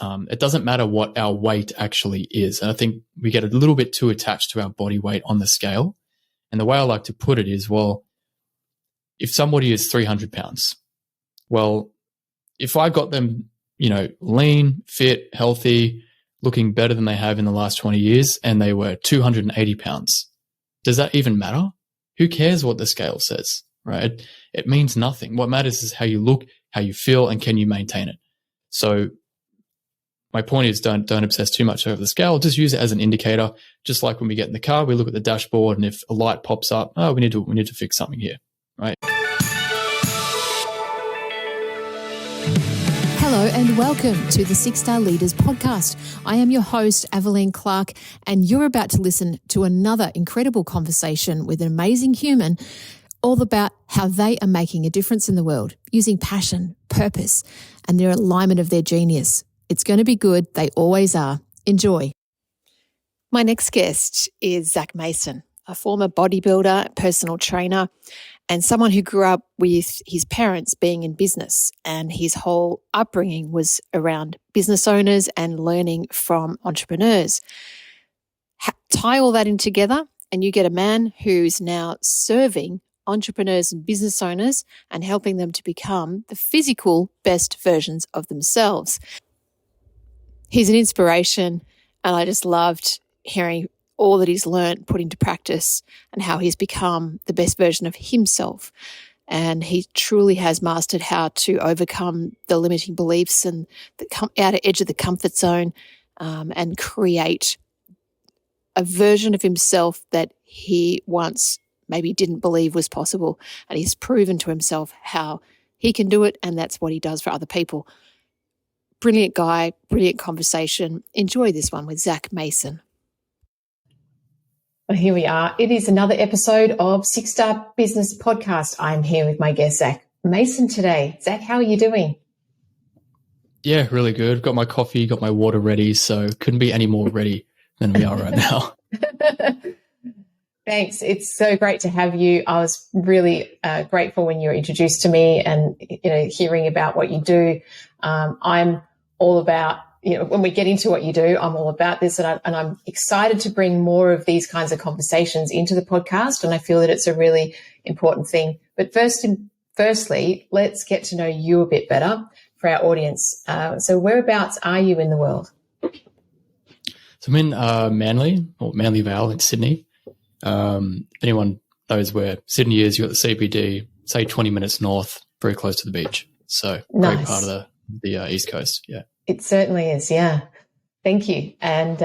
It doesn't matter what our weight actually is. And I think we get a little bit too attached to our body weight on the scale. And the way I like to put it is, well, if somebody is 300 pounds, well, if I got them, lean, fit, healthy, looking better than they have in the last 20 years, and they were 280 pounds, does that even matter? Who cares what the scale says, right? It means nothing. What matters is how you look, how you feel, and can you maintain it? So my point is don't obsess too much over the scale. Just use it as an indicator. Just like when we get in the car, we look at the dashboard, and if a light pops up, oh, we need to fix something here, right? Hello and welcome to the 6-Star Leaders podcast. I am your host, Aveline Clark, and you're about to listen to another incredible conversation with an amazing human, all about how they are making a difference in the world using passion, purpose, and their alignment of their genius. It's going to be good. They always are. Enjoy. My next guest is Zac Mason, a former bodybuilder, personal trainer, and someone who grew up with his parents being in business, and his whole upbringing was around business owners and learning from entrepreneurs. Tie all that in together and you get a man who's now serving entrepreneurs and business owners and helping them to become the physical best versions of themselves. He's an inspiration, and I just loved hearing all that he's learned, put into practice, and how he's become the best version of himself. And he truly has mastered how to overcome the limiting beliefs and the outer edge of the comfort zone, and create a version of himself that he once maybe didn't believe was possible. And he's proven to himself how he can do it, and that's what he does for other people. Brilliant guy, brilliant conversation. Enjoy this one with Zac Mason. Well, here we are. It is another episode of 6-Star Business Podcast. I'm here with my guest, Zac Mason, today. Zac, how are you doing? Yeah, really good. Got my coffee, got my water ready, so couldn't be any more ready than we are right now. Thanks. It's so great to have you. I was really grateful when you were introduced to me and, hearing about what you do. I'm all about, when we get into what you do, I'm all about this, and I'm excited to bring more of these kinds of conversations into the podcast, and I feel that it's a really important thing. But firstly, let's get to know you a bit better for our audience. So whereabouts are you in the world? So I'm in Manly Vale in Sydney. If anyone knows where Sydney is, you've got the CBD, say 20 minutes north, very close to the beach. So nice. Great part of the East Coast, yeah. It certainly is, yeah. Thank you. And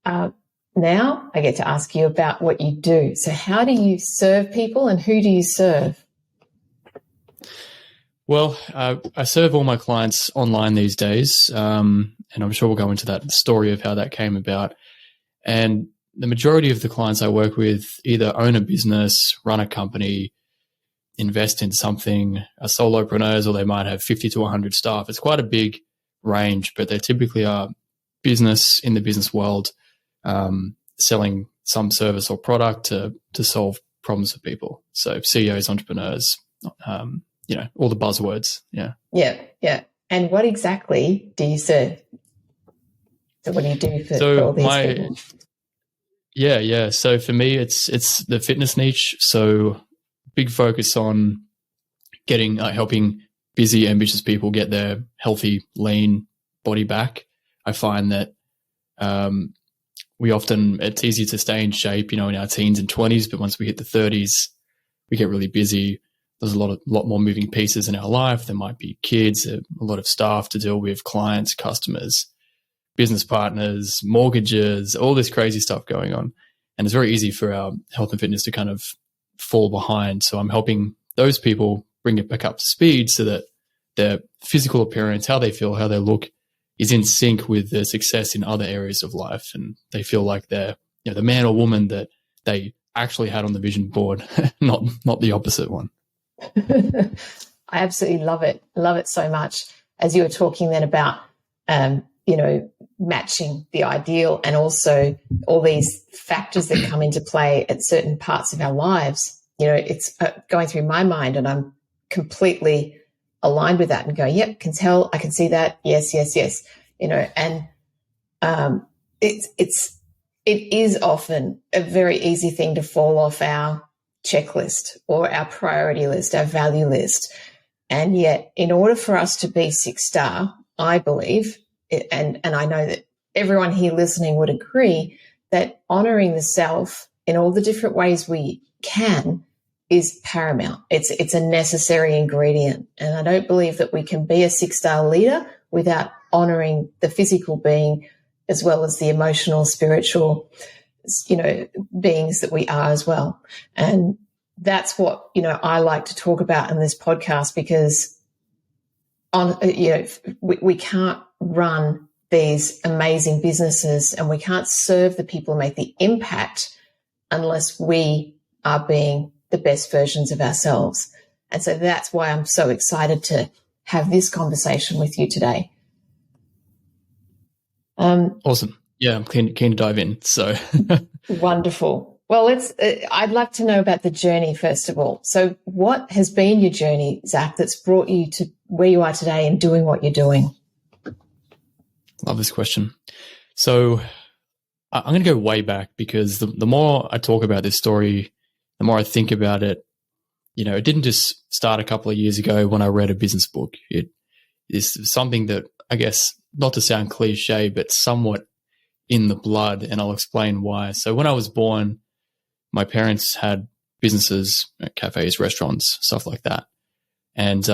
now I get to ask you about what you do. So how do you serve people, and who do you serve? Well, I serve all my clients online these days, and I'm sure we'll go into that story of how that came about. And the majority of the clients I work with either own a business, run a company, invest in something, are solopreneurs, or they might have 50 to 100 staff. It's quite a big range, but they typically are business in the business world, selling some service or product to solve problems for people. So CEOs, entrepreneurs, all the buzzwords. Yeah. Yeah. And what exactly do you serve? So what do you do for all these people? Yeah. So for me, it's the fitness niche. So big focus on helping busy, ambitious people get their healthy, lean body back. I find that it's easy to stay in shape, in our teens and 20s, but once we hit the 30s, we get really busy. There's a lot more moving pieces in our life. There might be kids, a lot of staff to deal with, clients, customers, business partners, mortgages, all this crazy stuff going on. And it's very easy for our health and fitness to kind of fall behind. So I'm helping those people bring it back up to speed so that their physical appearance, how they feel, how they look, is in sync with their success in other areas of life. And they feel like they're the man or woman that they actually had on the vision board, not the opposite one. I absolutely love it. Love it so much. As you were talking then about, matching the ideal, and also all these factors that come into play at certain parts of our lives, it's going through my mind, and I'm completely aligned with that and go, yep, can tell, I can see that. Yes. and it is often a very easy thing to fall off our checklist or our priority list, our value list. And yet, in order for us to be 6-star, I believe, and I know that everyone here listening would agree, that honoring the self in all the different ways we can is paramount. It's a necessary ingredient. And I don't believe that we can be a 6-star leader without honoring the physical being as well as the emotional, spiritual, beings that we are as well. And that's what, I like to talk about in this podcast, because we can't run these amazing businesses and we can't serve the people and make the impact unless we are being the best versions of ourselves. And so that's why I'm so excited to have this conversation with you today. Awesome. Yeah, I'm keen to dive in. So wonderful. Well, I'd like to know about the journey, first of all. So what has been your journey, Zac, that's brought you to where you are today and doing what you're doing? Love this question. So I'm going to go way back, because the more I talk about this story, the more I think about it. It didn't just start a couple of years ago when I read a business book. It is something that, I guess, not to sound cliche, but somewhat in the blood, and I'll explain why. So when I was born, my parents had businesses, cafes, restaurants, stuff like that. And,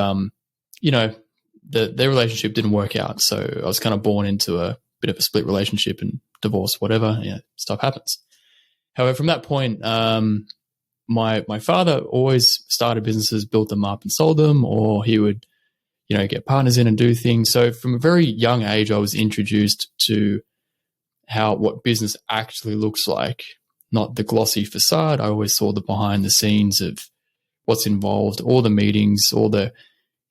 their relationship didn't work out. So I was kind of born into a bit of a split relationship and divorce, whatever, stuff happens. However, from that point, my father always started businesses, built them up and sold them, or he would, get partners in and do things. So from a very young age, I was introduced to what business actually looks like, not the glossy facade. I always saw the behind the scenes of what's involved, all the meetings, all the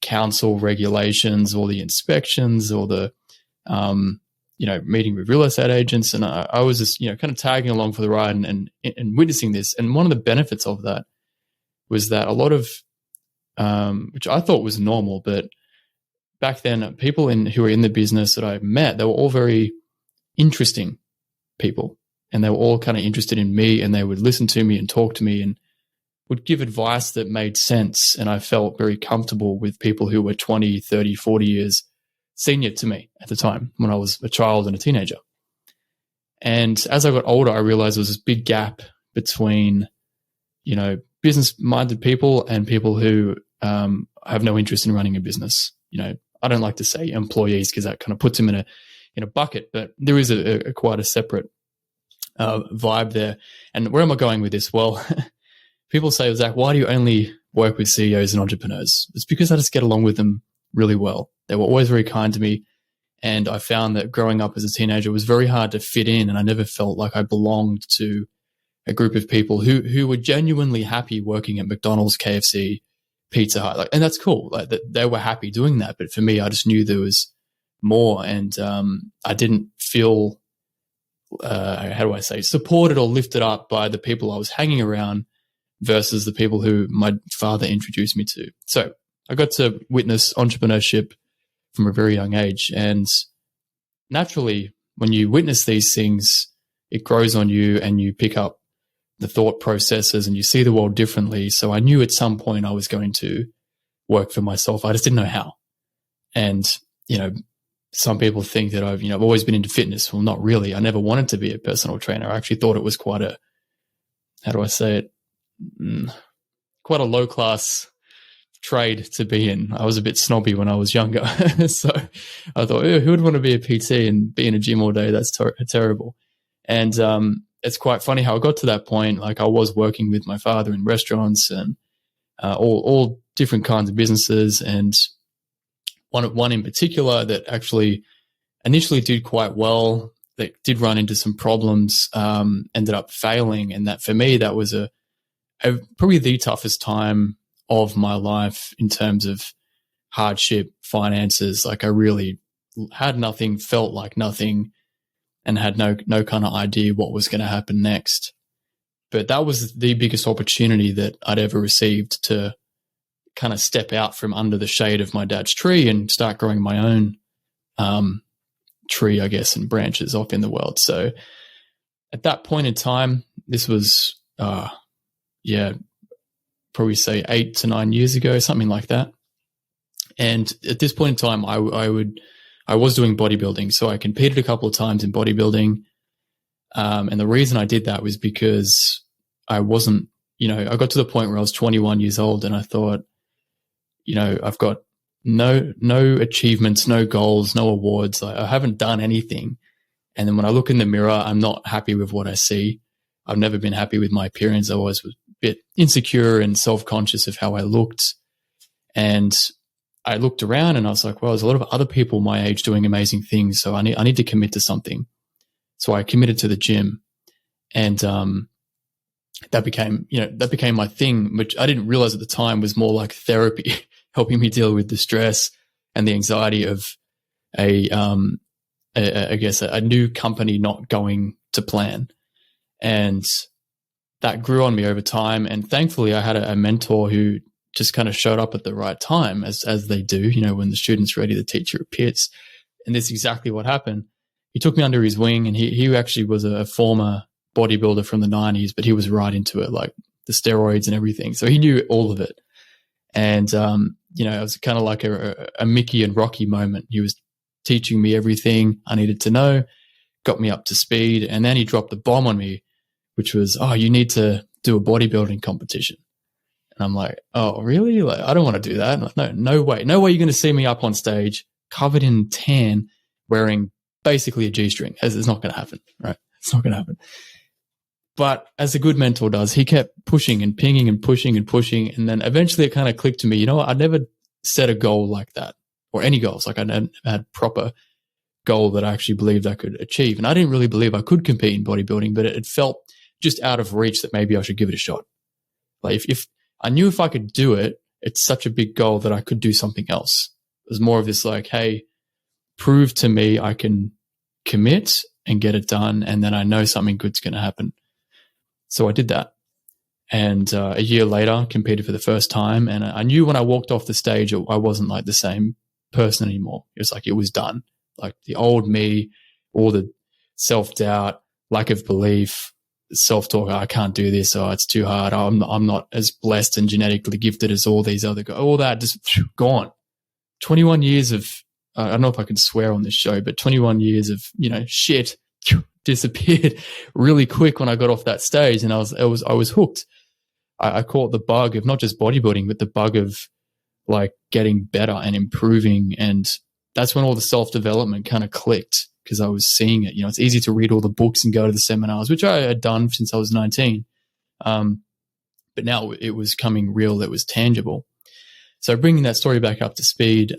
council regulations, all the inspections, all the, meeting with real estate agents. And I was just, kind of tagging along for the ride and witnessing this. And one of the benefits of that was that a lot of, which I thought was normal, but back then people who were in the business that I met, they were all very interesting people, and they were all kind of interested in me, and they would listen to me and talk to me and would give advice that made sense. And I felt very comfortable with people who were 20, 30, 40 years senior to me at the time when I was a child and a teenager. And as I got older, I realized there was this big gap between, business-minded people and people who have no interest in running a business. I don't like to say employees, because that kind of puts them in a bucket, but there is a quite a separate vibe there. And where am I going with this? Well, people say, Zac, why do you only work with CEOs and entrepreneurs? It's because I just get along with them really well. They were always very kind to me. And I found that growing up as a teenager, it was very hard to fit in, and I never felt like I belonged to a group of people who were genuinely happy working at McDonald's, KFC, Pizza Hut. And that's cool. They were happy doing that. But for me, I just knew there was more, and I didn't feel, supported or lifted up by the people I was hanging around versus the people who my father introduced me to. So I got to witness entrepreneurship from a very young age. And naturally, when you witness these things, it grows on you, and you pick up the thought processes and you see the world differently. So I knew at some point I was going to work for myself. I just didn't know how. And, some people think that I've always been into fitness. Well, not really. I never wanted to be a personal trainer. I actually thought it was quite a, quite a low class trade to be in. I was a bit snobby when I was younger. So I thought, who would want to be a PT and be in a gym all day? That's terrible. And it's quite funny how I got to that point. Like, I was working with my father in restaurants and all different kinds of businesses, and one in particular that actually initially did quite well, that did run into some problems, ended up failing. And that for me, that was probably the toughest time of my life in terms of hardship, finances. Like, I really had nothing, felt like nothing, and had no kind of idea what was going to happen next. But that was the biggest opportunity that I'd ever received to kind of step out from under the shade of my dad's tree and start growing my own tree, I guess, and branches off in the world. So at that point in time, this was, probably say 8 to 9 years ago, something like that. And at this point in time, I was doing bodybuilding. So I competed a couple of times in bodybuilding. And the reason I did that was because I wasn't, I got to the point where I was 21 years old and I thought, I've got no achievements, no goals, no awards. I haven't done anything. And then when I look in the mirror, I'm not happy with what I see. I've never been happy with my appearance. I always was a bit insecure and self-conscious of how I looked. And I looked around and I was like, well, there's a lot of other people my age doing amazing things. So I need to commit to something. So I committed to the gym, and that became my thing, which I didn't realize at the time was more like therapy, helping me deal with the stress and the anxiety of a new company not going to plan. And that grew on me over time. And thankfully I had a mentor who just kind of showed up at the right time, as they do, when the student's ready, the teacher appears. And that's exactly what happened. He took me under his wing, and he actually was a former bodybuilder from the 90s, but he was right into it, like the steroids and everything. So he knew all of it. And, it was kind of like a Mickey and Rocky moment. He was teaching me everything I needed to know, got me up to speed. And then he dropped the bomb on me, which was, oh, you need to do a bodybuilding competition. And I'm like, oh, really? Like, I don't want to do that. Like, no way. No way you're going to see me up on stage covered in tan wearing basically a G-string. It's not going to happen, right? It's not going to happen. But as a good mentor does, he kept pushing and pinging and pushing and pushing. And then eventually it kind of clicked to me, I never set a goal like that, or any goals. Like I never had proper goal that I actually believed I could achieve. And I didn't really believe I could compete in bodybuilding, but it felt just out of reach that maybe I should give it a shot. Like if I knew if I could do it, it's such a big goal that I could do something else. It was more of this like, hey, prove to me I can commit and get it done, and then I know something good's going to happen. So I did that. And a year later, competed for the first time. And I knew when I walked off the stage, I wasn't like the same person anymore. It was like it was done. Like the old me, all the self-doubt, lack of belief, self-talk, I can't do this, it's too hard, I'm not as blessed and genetically gifted as all these other guys, all that just gone. 21 years of, I don't know if I can swear on this show, but 21 years of, shit disappeared really quick when I got off that stage, and I was hooked. I caught the bug of not just bodybuilding, but the bug of like getting better and improving. And that's when all the self-development kind of clicked, because I was seeing it. It's easy to read all the books and go to the seminars, which I had done since I was 19. But now it was coming real. It was tangible. So bringing that story back up to speed,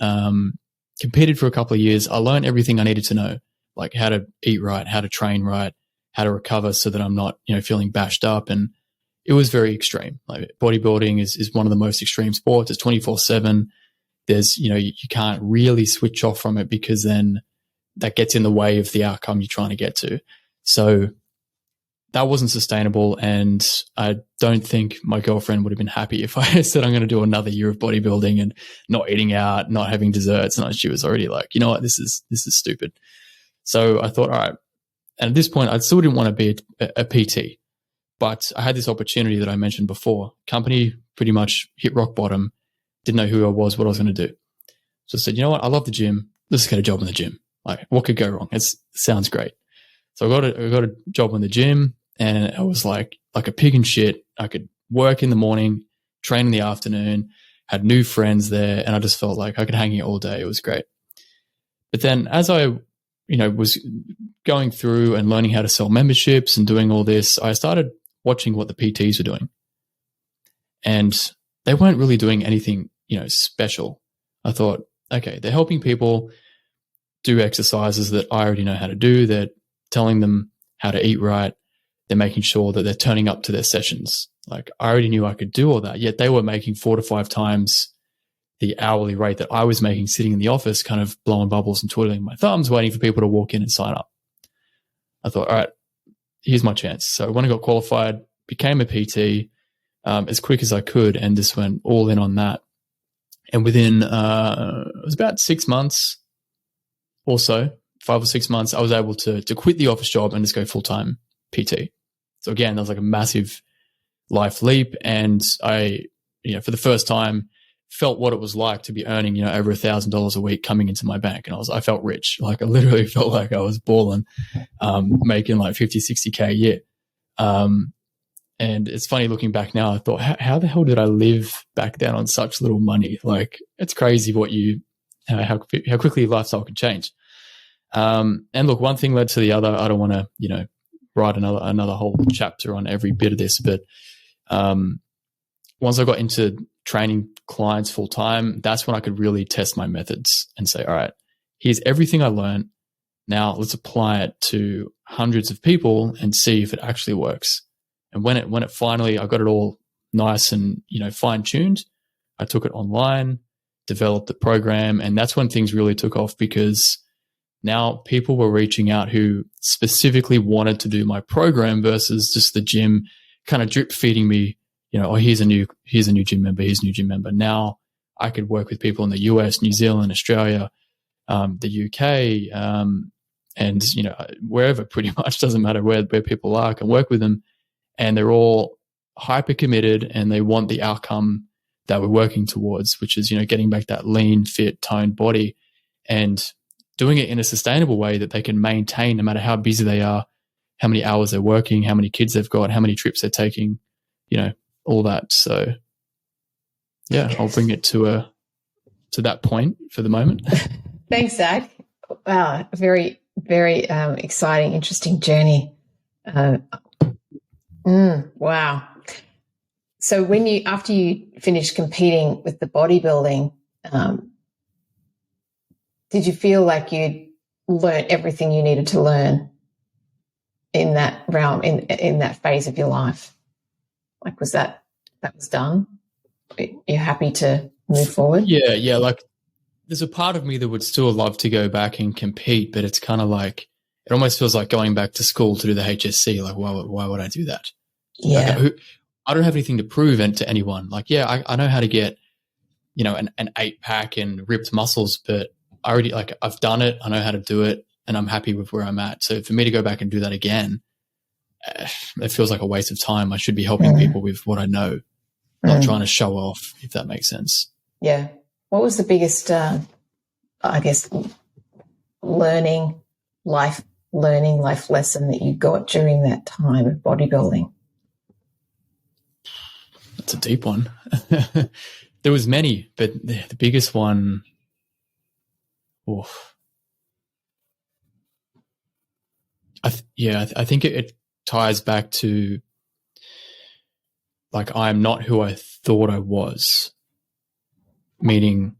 competed for a couple of years. I learned everything I needed to know, like how to eat right, how to train right, how to recover so that I'm not, feeling bashed up. And it was very extreme. Like bodybuilding is one of the most extreme sports. It's 24/7. There's, you can't really switch off from it, because then that gets in the way of the outcome you're trying to get to. So that wasn't sustainable. And I don't think my girlfriend would have been happy if I said I'm going to do another year of bodybuilding and not eating out, not having desserts. And she was already like, you know what, this is stupid. So I thought, all right. And at this point, I still didn't want to be a PT, but I had this opportunity that I mentioned before. Company pretty much hit rock bottom. Didn't know who I was, what I was going to do. So I said, you know what? I love the gym. Let's get a job in the gym. Like, what could go wrong? It sounds great. So I got a job in the gym, and I was like a pig in shit. I could work in the morning, train in the afternoon, had new friends there, and I just felt like I could hang here all day. It was great. But then as I, was going through and learning how to sell memberships and doing all this, I started watching what the PTs were doing. And they weren't really doing anything, special. I thought, okay, they're helping people do exercises that I already know how to do. They're telling them how to eat right. They're making sure that they're turning up to their sessions. Like, I already knew I could do all that, yet they were making 4 to 5 times the hourly rate that I was making sitting in the office, kind of blowing bubbles and twiddling my thumbs, waiting for people to walk in and sign up. I thought, all right, here's my chance. So when I got qualified, became a PT as quick as I could, and just went all in on that. And within, it was about 6 months or so, 5 or 6 months, I was able to quit the office job and just go full-time PT. So again, that was like a massive life leap. And I, for the first time, felt what it was like to be earning, over $1,000 a week coming into my bank. And I felt rich. Like I literally felt like I was balling, making like 50, 60K a year. And it's funny looking back now, I thought, how the hell did I live back then on such little money? Like it's crazy what how quickly lifestyle can change. And look, one thing led to the other. I don't want to, write another whole chapter on every bit of this, but, once I got into training clients full time, that's when I could really test my methods and say, all right, here's everything I learned. Now let's apply it to hundreds of people and see if it actually works. And when it finally, I got it all nice and, fine tuned, I took it online, developed the program. And that's when things really took off, because now people were reaching out who specifically wanted to do my program versus just the gym kind of drip feeding me, here's a new gym member, here's a new gym member. Now I could work with people in the US, New Zealand, Australia, the UK, and, wherever, pretty much doesn't matter where people are, I can work with them. And they're all hyper committed and they want the outcome that we're working towards, which is, getting back that lean, fit, toned body and doing it in a sustainable way that they can maintain no matter how busy they are, how many hours they're working, how many kids they've got, how many trips they're taking, all that. So yeah, I'll bring it to that point for the moment. Thanks, Zac. Wow. Very, very exciting, interesting journey. Wow. So after you finished competing with the bodybuilding, did you feel like you'd learned everything you needed to learn in that realm, in that phase of your life? Like, that was done? You're happy to move forward? Yeah. Like, there's a part of me that would still love to go back and compete, but it's kind of like, it almost feels like going back to school to do the HSC. Like, why would I do that? Yeah. Like, I don't have anything to prove to anyone. Like, yeah, I know how to get, an 8-pack and ripped muscles, but I've done it. I know how to do it and I'm happy with where I'm at. So for me to go back and do that again, it feels like a waste of time. I should be helping people with what I know, not trying to show off, if that makes sense. Yeah. What was the biggest, life lesson that you got during that time of bodybuilding? That's a deep one. There was many, but the biggest one, I think it ties back to, like, I'm not who I thought I was. Meaning,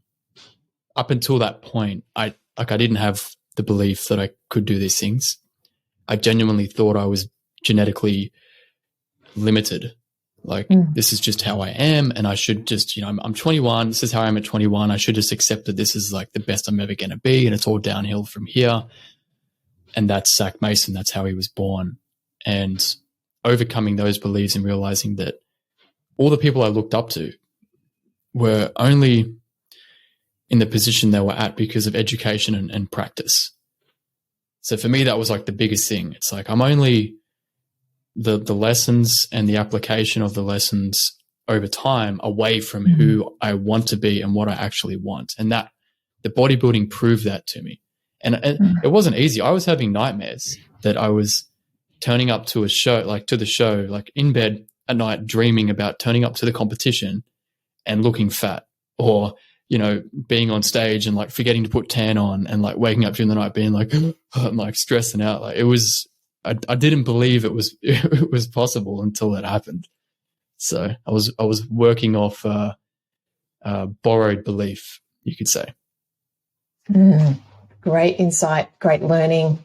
up until that point, I didn't have the belief that I could do these things. I genuinely thought I was genetically limited. Like, this is just how I am, and I should just, I'm 21. This is how I am at 21. I should just accept that this is like the best I'm ever going to be, and it's all downhill from here. And that's Zac Mason. That's how he was born. And overcoming those beliefs and realizing that all the people I looked up to were only in the position they were at because of education and practice. So for me, that was like the biggest thing. It's like, I'm only the lessons and the application of the lessons over time away from who I want to be and what I actually want. And that the bodybuilding proved that to me. And it wasn't easy. I was having nightmares that I was turning up to the show, like in bed at night, dreaming about turning up to the competition and looking fat, or, being on stage and like forgetting to put tan on and like waking up during the night being like, I'm like stressing out. Like, it was, I didn't believe it was possible until it happened. So I was working off borrowed belief, you could say. Great insight, great learning,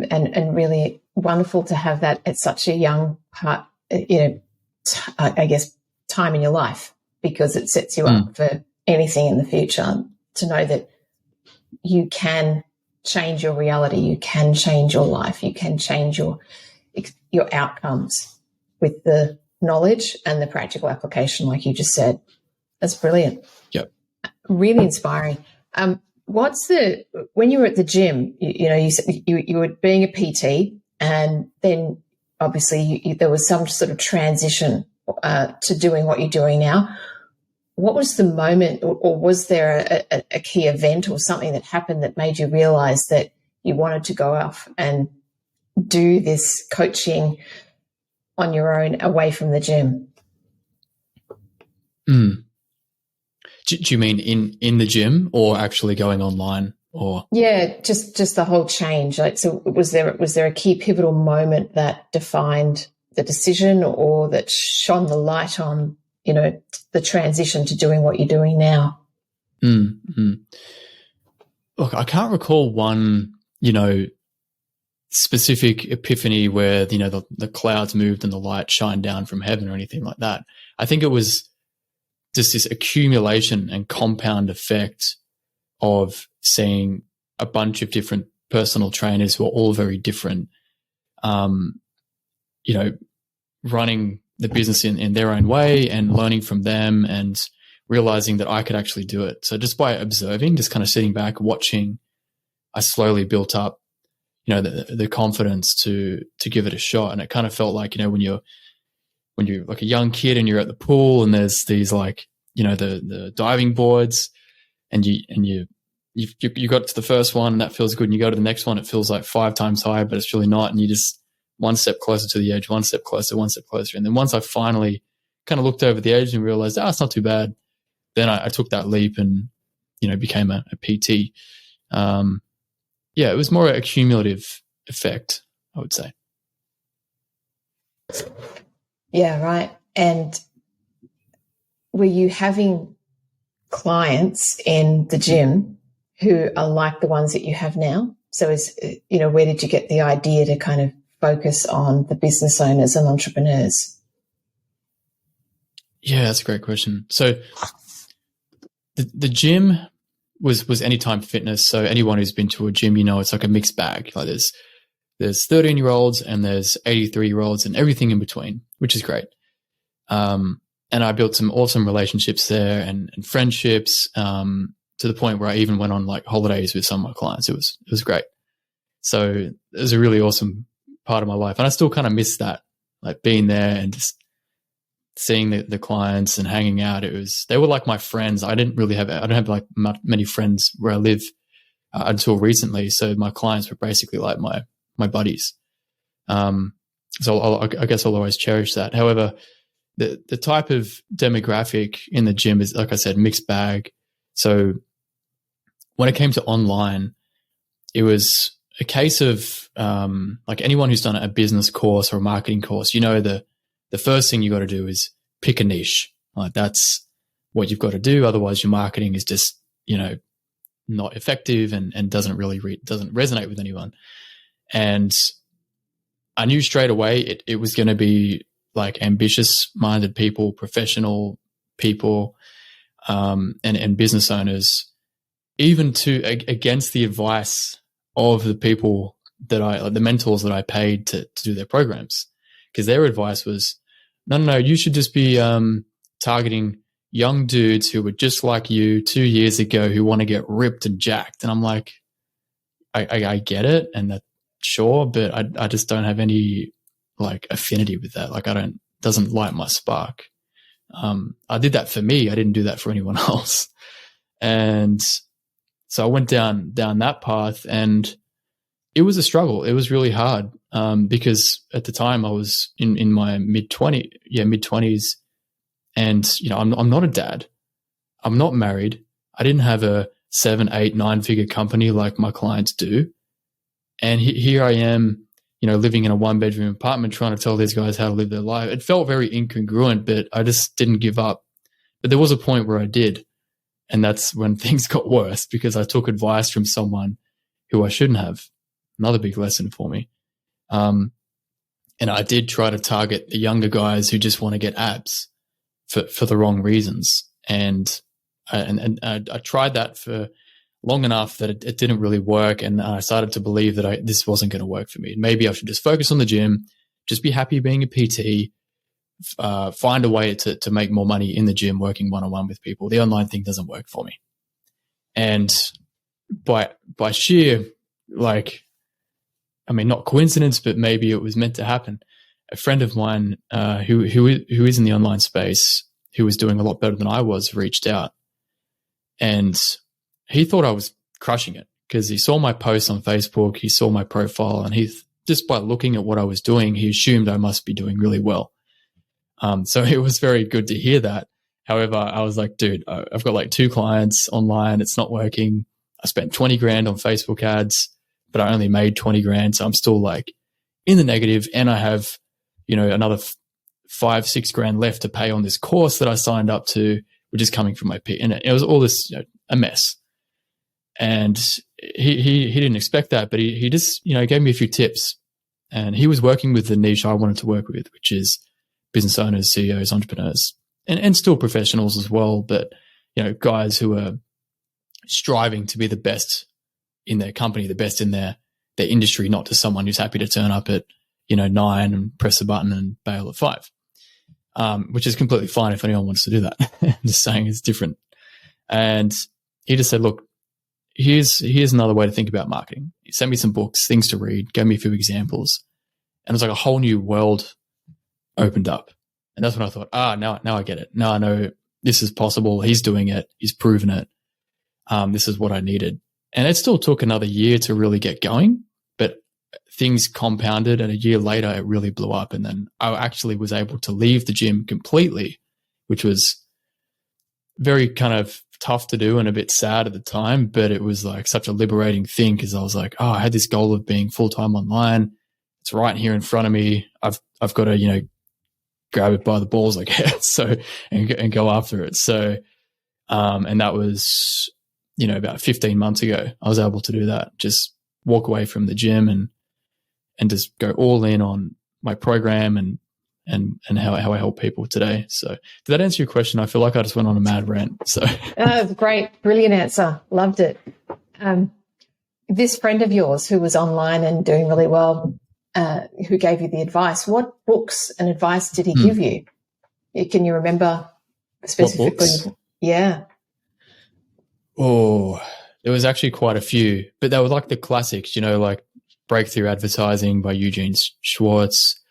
and really wonderful to have that at such a young part, I guess, time in your life, because it sets you up for anything in the future, to know that you can change your reality, you can change your life, you can change your outcomes with the knowledge and the practical application, like you just said. That's brilliant. Yep. Really inspiring. when you were at the gym, you said you were being a PT, and then obviously there was some sort of transition to doing what you're doing now. What was the moment, or was there a key event or something that happened that made you realize that you wanted to go off and do this coaching on your own away from the gym? Do you mean in the gym, or actually going online? Or yeah, just the whole change. Like, so was there a key pivotal moment that defined the decision, or that shone the light on, the transition to doing what you're doing now? Look, I can't recall one, specific epiphany where, the clouds moved and the light shined down from heaven or anything like that. I think it was just this accumulation and compound effect of seeing a bunch of different personal trainers who are all very different, running the business in their own way, and learning from them and realizing that I could actually do it. So just by observing, just kind of sitting back, watching, I slowly built up, the confidence to give it a shot. And it kind of felt like, when you're like a young kid and you're at the pool and there's these the diving boards, and you got to the first one and that feels good, and you go to the next one, it feels like 5 times higher, but it's really not. And you just one step closer to the edge, one step closer. And then once I finally kind of looked over the edge and realized, it's not too bad, then I took that leap and, became a PT. It was more a cumulative effect, I would say. Yeah, right. And were you having clients in the gym who are like the ones that you have now? So where did you get the idea to kind of focus on the business owners and entrepreneurs? Yeah, that's a great question. So the gym was Anytime Fitness. So anyone who's been to a gym, it's like a mixed bag. Like there's 13-year-olds and there's 83-year-olds and everything in between, which is great. And I built some awesome relationships there and friendships, to the point where I even went on like holidays with some of my clients. It was great. So it was a really awesome part of my life. And I still kind of miss that, like being there and just seeing the clients and hanging out. They were like my friends. I don't have like many friends where I live until recently. So my clients were basically like my buddies. So I guess I'll always cherish that. However, the type of demographic in the gym is, like I said, mixed bag. So when it came to online, it was a case of like anyone who's done a business course or a marketing course, the first thing you got to do is pick a niche. Like that's what you've got to do. Otherwise your marketing is just, not effective and doesn't really doesn't resonate with anyone. And I knew straight away it was going to be like ambitious minded people, professional people, and business owners, even against the advice of the people the mentors that I paid to do their programs, because their advice was, no, you should just be targeting young dudes who were just like you 2 years ago who want to get ripped and jacked. And I'm like, I get it, and that sure, but I just don't have any like affinity with that. Like doesn't light my spark. I did that for me. I didn't do that for anyone else. And so I went down that path, and it was a struggle. It was really hard, because at the time I was in my mid-20s, and I'm not a dad. I'm not married. I didn't have a 7, 8, 9-figure company like my clients do. And here I am, living in a 1-bedroom apartment trying to tell these guys how to live their life. It felt very incongruent, but I just didn't give up. But there was a point where I did. And that's when things got worse, because I took advice from someone who I shouldn't have. Another big lesson for me. And I did try to target the younger guys who just want to get abs for the wrong reasons. And I tried that for long enough that it didn't really work. And I started to believe that this wasn't going to work for me. Maybe I should just focus on the gym, just be happy being a PT, find a way to make more money in the gym working one-on-one with people. The online thing doesn't work for me. And by sheer, like, I mean, not coincidence, but maybe it was meant to happen. A friend of mine who is in the online space, who was doing a lot better than I was, reached out, and he thought I was crushing it because he saw my posts on Facebook, he saw my profile, and he just by looking at what I was doing, he assumed I must be doing really well. So it was very good to hear that. However, I was like, dude, I've got like 2 clients online. It's not working. I spent 20 grand on Facebook ads, but I only made 20 grand. So I'm still like in the negative, and I have, another 5-6 grand left to pay on this course that I signed up to, which is coming from my P. And it was all this, a mess. And he didn't expect that, but he just, gave me a few tips, and he was working with the niche I wanted to work with, which is business owners, CEOs, entrepreneurs, and still professionals as well. But, guys who are striving to be the best in their company, the best in their industry, not just someone who's happy to turn up at, 9 and press a button and bail at 5, which is completely fine if anyone wants to do that. I'm just saying it's different. And he just said, look, here's another way to think about marketing. He sent me some books, things to read, gave me a few examples, and it was like a whole new world opened up. And that's when I thought, now I get it. Now I know this is possible. He's doing it. He's proven it. This is what I needed. And it still took another year to really get going, but things compounded, and a year later it really blew up. And then I actually was able to leave the gym completely, which was very kind of tough to do and a bit sad at the time, but it was like such a liberating thing because I was like, I had this goal of being full-time online. It's right here in front of me. I've got to, grab it by the balls, I guess. So, and go after it. So, and that was, about 15 months ago, I was able to do that. Just walk away from the gym and just go all in on my program and how I help people today. So did that answer your question? I feel like I just went on a mad rant. So great. Brilliant answer. Loved it. This friend of yours who was online and doing really well, who gave you the advice, what books and advice did he give you? Can you remember specifically? What books? Yeah. Oh, there was actually quite a few, but they were like the classics, like Breakthrough Advertising by Eugene Schwartz,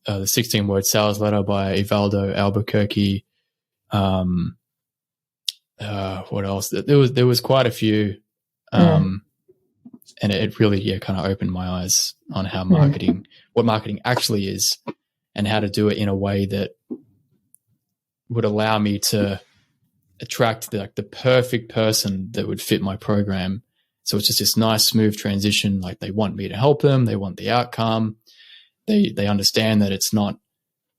the 16-Word Sales Letter by Evaldo Albuquerque. What else? There was quite a few, and it really kind of opened my eyes on how what marketing actually is, and how to do it in a way that would allow me to attract the perfect person that would fit my program. So it's just this nice, smooth transition. Like they want me to help them. They want the outcome. They understand that it's not,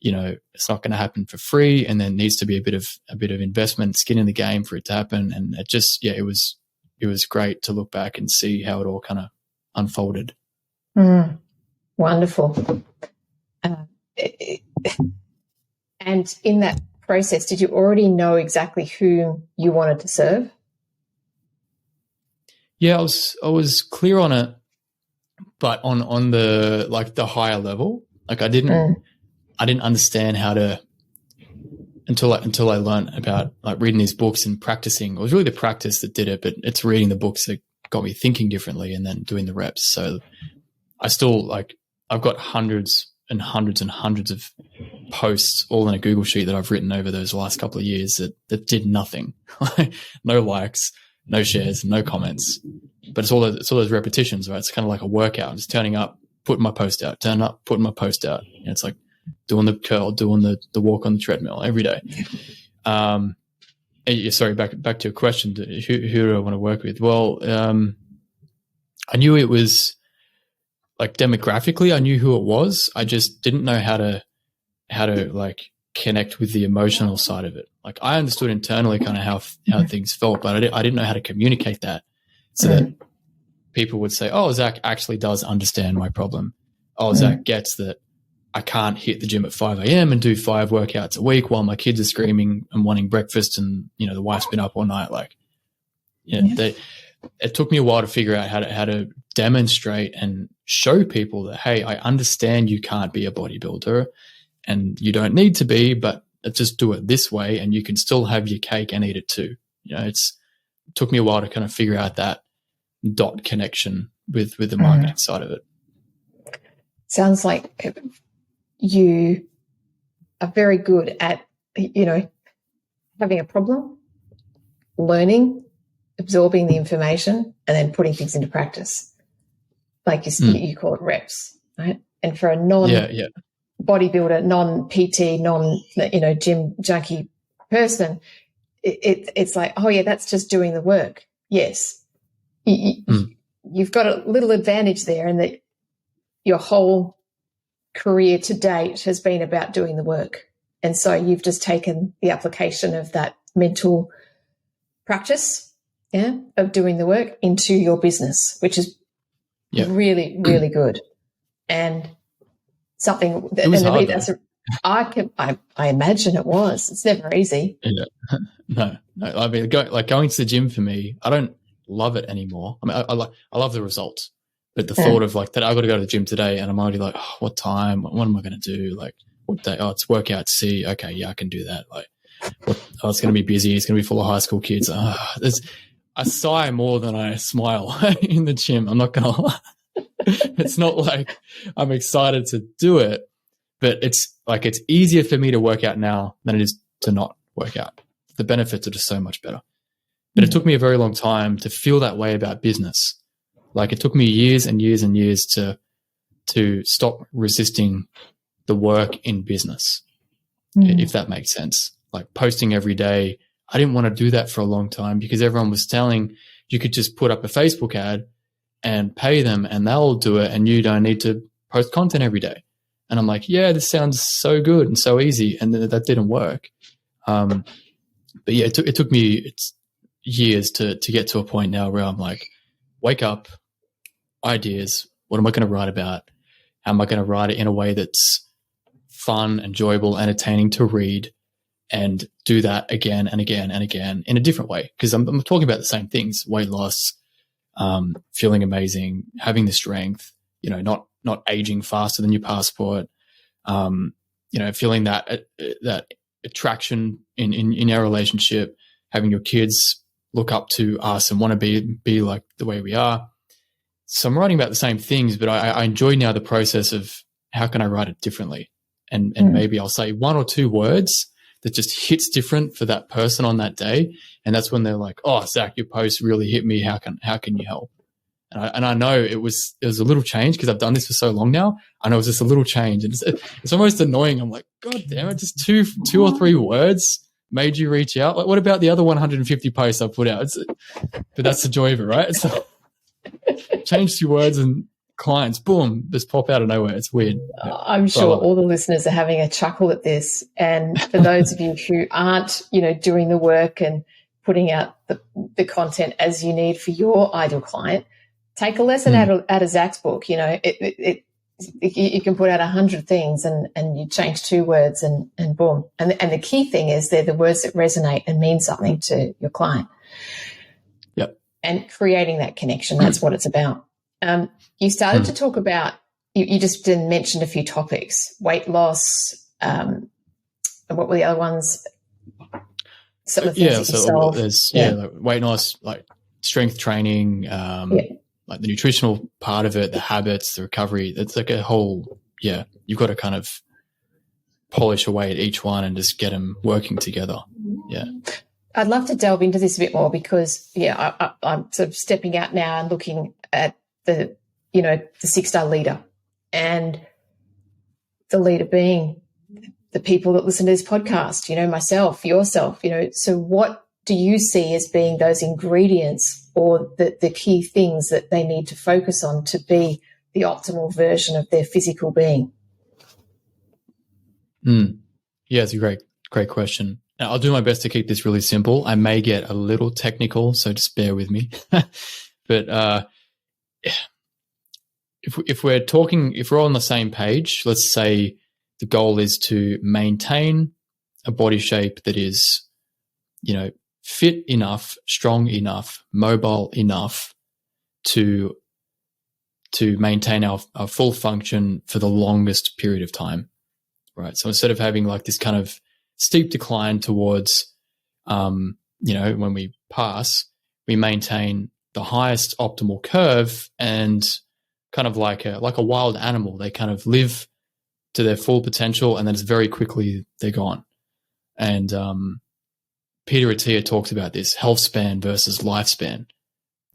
it's not going to happen for free, and there needs to be a bit of investment, skin in the game for it to happen. And it just, it was great to look back and see how it all kind of unfolded. Wonderful. And in that process, did you already know exactly who you wanted to serve? Yeah, I was clear on it, but on the the higher level, I didn't understand how to until I learned about reading these books and practicing. It was really the practice that did it, but it's reading the books that got me thinking differently and then doing the reps. So I still I've got hundreds and hundreds and hundreds of posts all in a Google sheet that I've written over those last couple of years that did nothing. No likes, no shares, no comments. But it's all those repetitions, right? It's kind of like a workout. Just turning up, putting my post out, turning up, putting my post out. And it's like doing the curl, doing the walk on the treadmill every day. Sorry, back to your question. Who do I want to work with? Well, I knew it was demographically, I knew who it was. I just didn't know how to connect with the emotional side of it. I understood internally kind of how things felt, but I didn't know how to communicate that so that people would say, oh, Zac actually does understand my problem. Oh, Zac gets that I can't hit the gym at 5 a.m. and do 5 workouts a week while my kids are screaming and wanting breakfast and, the wife's been up all night. It took me a while to figure out how to demonstrate and show people that, hey, I understand you can't be a bodybuilder and you don't need to be, but just do it this way and you can still have your cake and eat it too. It took me a while to kind of figure out that dot connection with the marketing side of it. Sounds like you are very good at, having a problem, learning, absorbing the information, and then putting things into practice. Like you call it reps, right? And for a bodybuilder, non-PT, gym junkie person, it's like, oh yeah, that's just doing the work. Yes. You've got a little advantage there in that your whole career to date has been about doing the work. And so you've just taken the application of that mental practice, of doing the work into your business, which is really, really good. And something that, it was hard, I imagine it was. It's never easy. Yeah. No. I mean, going to the gym for me, I don't love it anymore. I mean, I love the results, but the thought of like that, I got to go to the gym today, and I'm already like, oh, what time? What am I going to do? Like, what day? Oh, it's workout C. Okay, yeah, I can do that. Like, it's going to be busy. It's going to be full of high school kids. I sigh more than I smile in the gym. I'm not going to lie. It's not like I'm excited to do it, but it's easier for me to work out now than it is to not work out. The benefits are just so much better. But it took me a very long time to feel that way about business. Like, it took me years and years and years to stop resisting the work in business, if that makes sense. Like, posting every day, I didn't want to do that for a long time because everyone was telling you could just put up a Facebook ad and pay them and they'll do it, and you don't need to post content every day. And I'm like, yeah, this sounds so good and so easy. And then that didn't work. But yeah, it took me years to get to a point now where I'm like, wake up, ideas. What am I going to write about? How am I going to write it in a way that's fun, enjoyable, entertaining to read, and do that again and again and again in a different way? Because I'm talking about the same things: weight loss, feeling amazing, having the strength, not aging faster than your passport, feeling that attraction in our relationship, having your kids look up to us and want to be like the way we are. So I'm writing about the same things, but I enjoy now the process of how can I write it differently? And maybe I'll say one or two words that just hits different for that person on that day. And that's when they're like, oh, Zac, your post really hit me. How can you help? And I know it was a little change because I've done this for so long now. I know it's just a little change, and it's almost annoying. I'm like, God damn it, just two or three words made you reach out. Like, what about the other 150 posts I put out? But that's the joy of it, right? So change 2 words and clients, boom, just pop out of nowhere. It's weird. Yeah. I'm sure all the listeners are having a chuckle at this. And for those of you who aren't, doing the work and putting out the content as you need for your ideal client, take a lesson out of Zac's book. You can put out 100 things and you change 2 words and boom. And the key thing is they're the words that resonate and mean something to your client. Yep. And creating that connection, that's what it's about. You started to talk about, you just mentioned a few topics: weight loss. What were the other ones? Some of the things that you solve. There's like weight loss, like strength training, like the nutritional part of it, the habits, the recovery. It's like a whole, you've got to kind of polish away at each one and just get them working together. Yeah. I'd love to delve into this a bit more because, I'm sort of stepping out now and looking at the 6-star leader, and the leader being the people that listen to this podcast, myself, yourself, so what do you see as being those ingredients or the key things that they need to focus on to be the optimal version of their physical being? Yeah, it's a great question. Now, I'll do my best to keep this really simple. I may get a little technical, so just bear with me. But if we're on the same page, let's say the goal is to maintain a body shape that is, fit enough, strong enough, mobile enough to maintain our full function for the longest period of time, right? So instead of having like this kind of steep decline towards, when we pass, we maintain the highest optimal curve and kind of like a wild animal. They kind of live to their full potential, and then it's very quickly they're gone. And Peter Attia talks about this health span versus lifespan.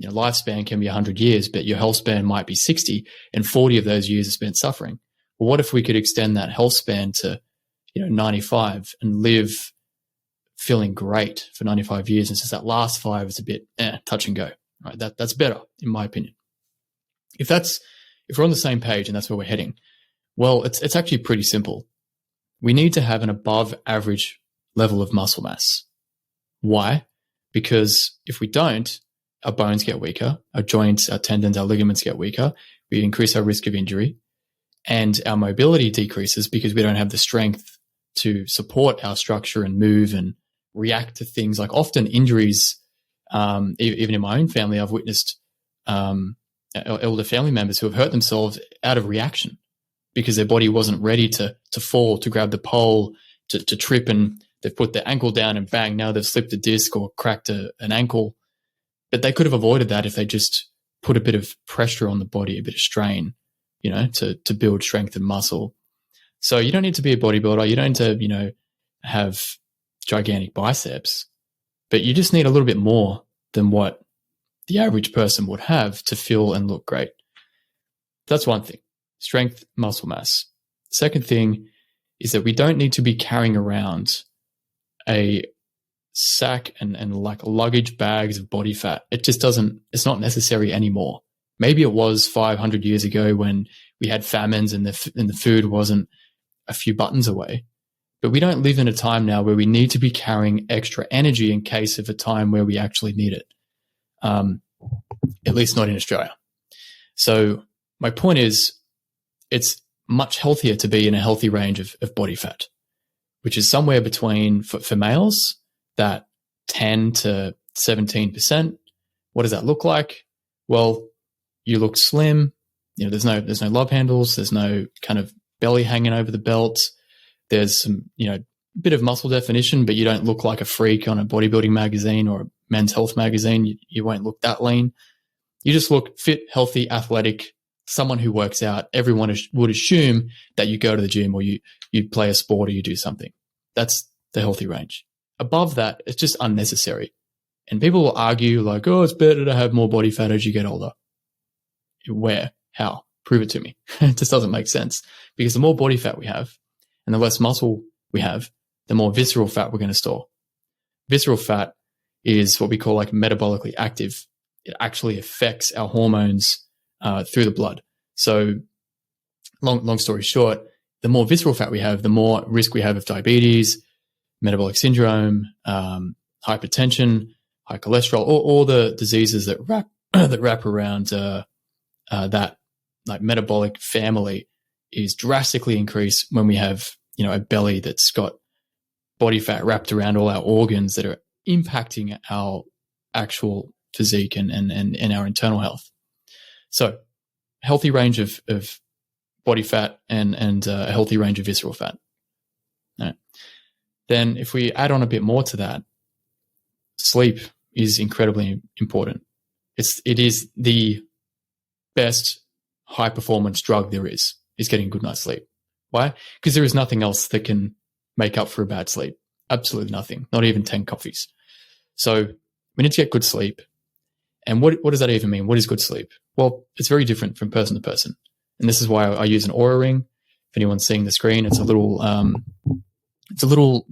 Lifespan can be 100 years, but your health span might be 60, and 40 of those years are spent suffering. Well, what if we could extend that health span to 95 and live feeling great for 95 years, and since that last 5 is a bit touch and go, right? That's better, in my opinion. If we're on the same page and that's where we're heading, well, it's actually pretty simple. We need to have an above average level of muscle mass. Why? Because if we don't, our bones get weaker, our joints, our tendons, our ligaments get weaker, we increase our risk of injury, and our mobility decreases because we don't have the strength to support our structure and move and react to things. Like often injuries, even in my own family, I've witnessed elder family members who have hurt themselves out of reaction because their body wasn't ready to fall, to grab the pole, to trip, and they've put their ankle down and bang, now they've slipped a disc or cracked an ankle. But they could have avoided that if they just put a bit of pressure on the body, a bit of strain, to build strength and muscle. So you don't need to be a bodybuilder. You don't need to, have gigantic biceps, but you just need a little bit more than what the average person would have to feel and look great. That's one thing, strength, muscle mass. Second thing is that we don't need to be carrying around a sack and like luggage bags of body fat. It's not necessary anymore. Maybe it was 500 years ago when we had famines and the food wasn't a few buttons away. But we don't live in a time now where we need to be carrying extra energy in case of a time where we actually need it. At least not in Australia. So my point is, it's much healthier to be in a healthy range of body fat, which is somewhere between, for males, that 10 to 17%. What does that look like? Well, you look slim. There's no love handles. There's no kind of belly hanging over the belt. There's some, bit of muscle definition, but you don't look like a freak on a bodybuilding magazine or a men's health magazine. You won't look that lean. You just look fit, healthy, athletic, someone who works out. Everyone would assume that you go to the gym or you play a sport or you do something. That's the healthy range. Above that, it's just unnecessary. And people will argue like, oh, it's better to have more body fat as you get older. Where? How? Prove it to me. It just doesn't make sense, because the more body fat we have and the less muscle we have, the more visceral fat we're going to store. Visceral fat is what we call like metabolically active. It actually affects our hormones through the blood. So long story short, the more visceral fat we have, the more risk we have of diabetes, metabolic syndrome, hypertension, high cholesterol, all the diseases that wrap around that like metabolic family is drastically increased when we have, a belly that's got body fat wrapped around all our organs that are impacting our actual physique and our internal health. So healthy range of body fat and a healthy range of visceral fat. All right. Then if we add on a bit more to that, sleep is incredibly important. It is the best high performance drug there is getting a good night's sleep. Why? Because there is nothing else that can make up for a bad sleep. Absolutely nothing. Not even 10 coffees. So we need to get good sleep. And what does that even mean? What is good sleep? Well, it's very different from person to person. And this is why I use an Oura ring. If anyone's seeing the screen, it's a little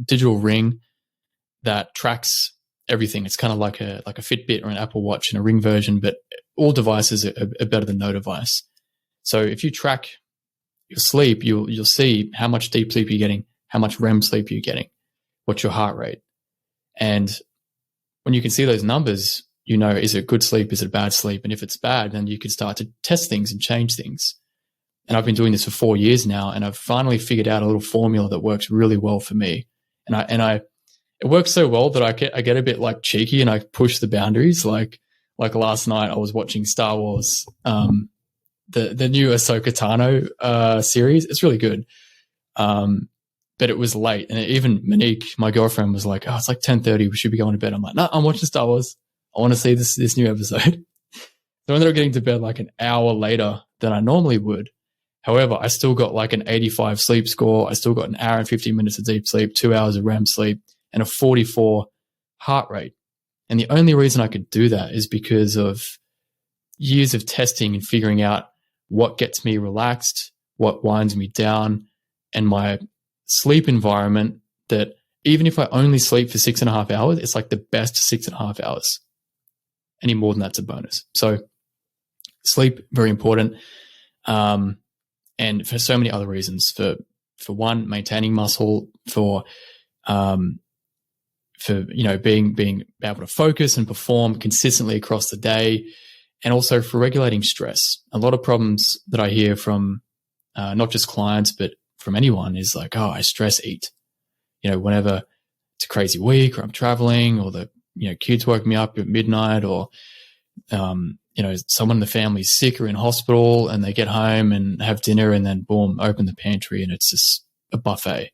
digital ring that tracks everything. It's kind of like a Fitbit or an Apple Watch and a ring version, but all devices are better than no device. So if you track your sleep, you'll see how much deep sleep you're getting, how much REM sleep you're getting, what's your heart rate. And when you can see those numbers, is it good sleep? Is it bad sleep? And if it's bad, then you can start to test things and change things. And I've been doing this for 4 years now, and I've finally figured out a little formula that works really well for me. And it works so well that I get a bit like cheeky and I push the boundaries. Like last night I was watching Star Wars, the new Ahsoka Tano series. It's really good. But it was late, and even Monique, my girlfriend, was like, "Oh, it's like 10:30. We should be going to bed." I'm like, "No, I'm watching Star Wars. I want to see this new episode." So I ended up getting to bed like an hour later than I normally would. However, I still got like an 85 sleep score. I still got an hour and 50 minutes of deep sleep, 2 hours of REM sleep, and a 44 heart rate. And the only reason I could do that is because of years of testing and figuring out what gets me relaxed, what winds me down, and my sleep environment, that even if I only sleep for 6.5 hours, it's like the best 6.5 hours. Any more than that's a bonus. So sleep, very important. And for so many other reasons, for one, maintaining muscle, for being able to focus and perform consistently across the day, and also for regulating stress. A lot of problems that I hear from not just clients, but from anyone is like, oh, I stress eat. Whenever it's a crazy week or I'm traveling, or the kids woke me up at midnight, or someone in the family's sick or in hospital, and they get home and have dinner, and then boom, open the pantry and it's just a buffet.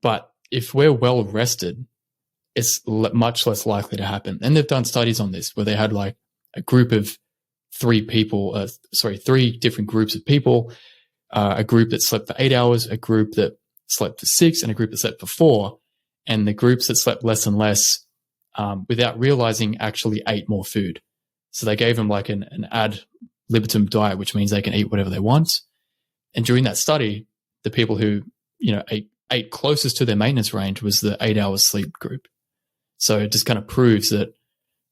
But if we're well rested, it's much less likely to happen. And they've done studies on this where they had like a group of three different groups of people, a group that slept for 8 hours, a group that slept for 6, and a group that slept for 4. And the groups that slept less and less, without realizing, actually ate more food. So they gave them like an ad libitum diet, which means they can eat whatever they want. And during that study, the people who, ate closest to their maintenance range was the 8 hours sleep group. So it just kind of proves that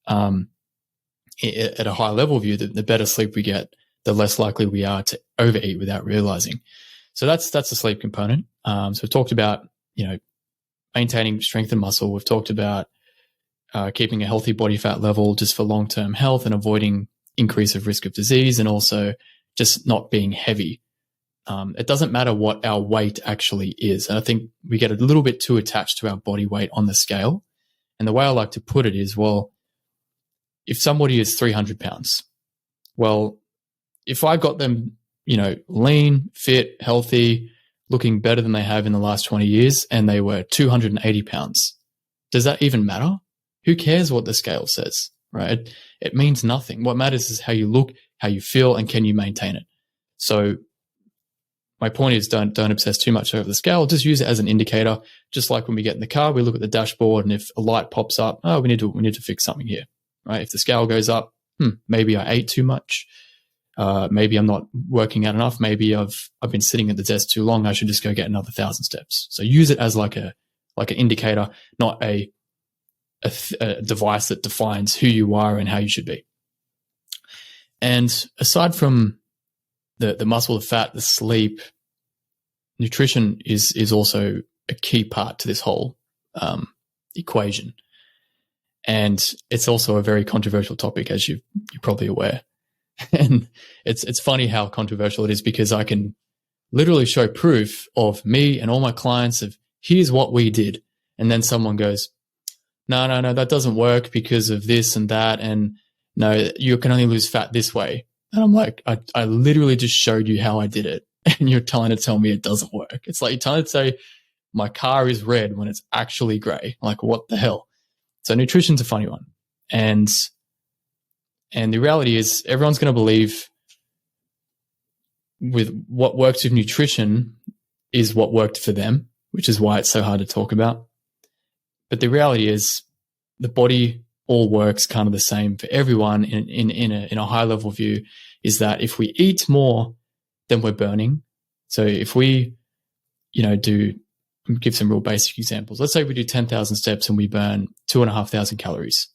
at a high level view, the better sleep we get, the less likely we are to overeat without realizing. So that's the sleep component. So we've talked about, maintaining strength and muscle. We've talked about keeping a healthy body fat level just for long-term health and avoiding increase of risk of disease, and also just not being heavy. It doesn't matter what our weight actually is. And I think we get a little bit too attached to our body weight on the scale. And the way I like to put it is, well, if somebody is 300 pounds, well, if I got them, lean, fit, healthy, looking better than they have in the last 20 years, and they were 280 pounds, does that even matter? Who cares what the scale says, right? It means nothing. What matters is how you look, how you feel, and can you maintain it? So my point is, don't obsess too much over the scale. Just use it as an indicator. Just like when we get in the car, we look at the dashboard, and if a light pops up, oh, we need to fix something here, right? If the scale goes up, maybe I ate too much. Maybe I'm not working out enough. Maybe I've been sitting at the desk too long. I should just go get another 1,000 steps. So use it as like an indicator, not a device that defines who you are and how you should be. And aside from the muscle, the fat, the sleep, nutrition is also a key part to this whole equation. And it's also a very controversial topic, as you're probably aware. And it's funny how controversial it is, because I can literally show proof of me and all my clients of here's what we did. And then someone goes, no, that doesn't work because of this and that. And no, you can only lose fat this way. And I'm like, I literally just showed you how I did it. And you're trying to tell me it doesn't work. It's like you're trying to say my car is red when it's actually gray. Like, what the hell? So nutrition's a funny one. And the reality is everyone's going to believe with what works with nutrition is what worked for them, which is why it's so hard to talk about. But the reality is the body all works kind of the same for everyone in a high level view, is that if we eat more than we're burning. So if we, give some real basic examples. Let's say we do 10,000 steps and we burn 2,500 calories.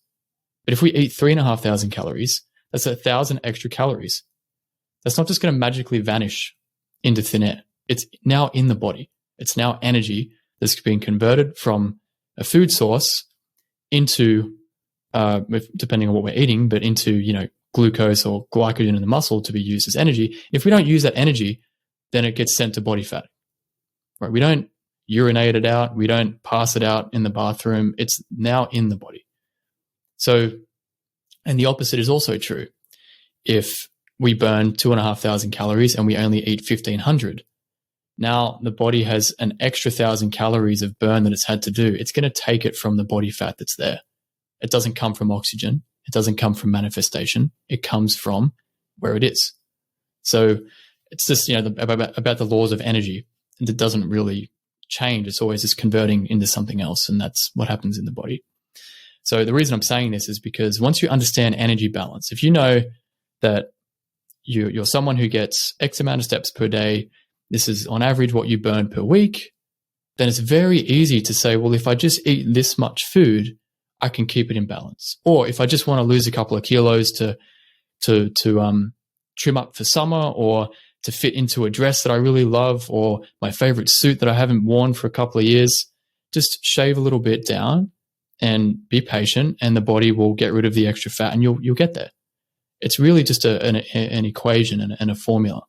But if we eat 3,500 calories, that's 1,000 extra calories. That's not just going to magically vanish into thin air. It's now in the body. It's now energy that's being converted from a food source into, depending on what we're eating, but into, glucose or glycogen in the muscle to be used as energy. If we don't use that energy, then it gets sent to body fat, right? We don't urinate it out. We don't pass it out in the bathroom. It's now in the body. So, and the opposite is also true. If we burn 2,500 calories and we only eat 1,500, now the body has an extra 1,000 calories of burn that it's had to do. It's going to take it from the body fat that's there. It doesn't come from oxygen. It doesn't come from manifestation. It comes from where it is. So it's just, about the laws of energy. And it doesn't really change. It's always just converting into something else. And that's what happens in the body. So the reason I'm saying this is because once you understand energy balance, if you know that you're someone who gets X amount of steps per day, this is on average what you burn per week, then it's very easy to say, well, if I just eat this much food, I can keep it in balance. Or if I just want to lose a couple of kilos to trim up for summer, or to fit into a dress that I really love, or my favorite suit that I haven't worn for a couple of years, just shave a little bit down and be patient, and the body will get rid of the extra fat, and you'll get there. It's really just an equation and a formula.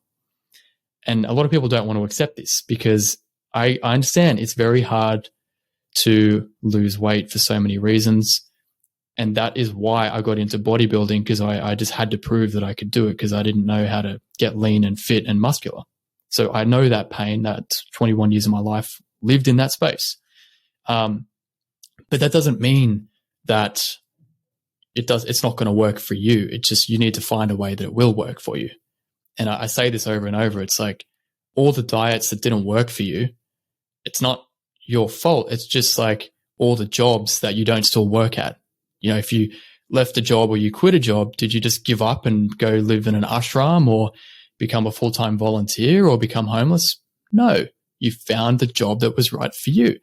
And a lot of people don't want to accept this, because I understand it's very hard to lose weight for so many reasons. And that is why I got into bodybuilding, because I just had to prove that I could do it, because I didn't know how to get lean and fit and muscular. So I know that pain. That 21 years of my life lived in that space. But that doesn't mean that it's not going to work for you. It's just, you need to find a way that it will work for you. And I say this over and over. It's like, all the diets that didn't work for you, it's not your fault. It's just like all the jobs that you don't still work at. If you left a job or you quit a job, did you just give up and go live in an ashram, or become a full-time volunteer, or become homeless? No, you found the job that was right for you.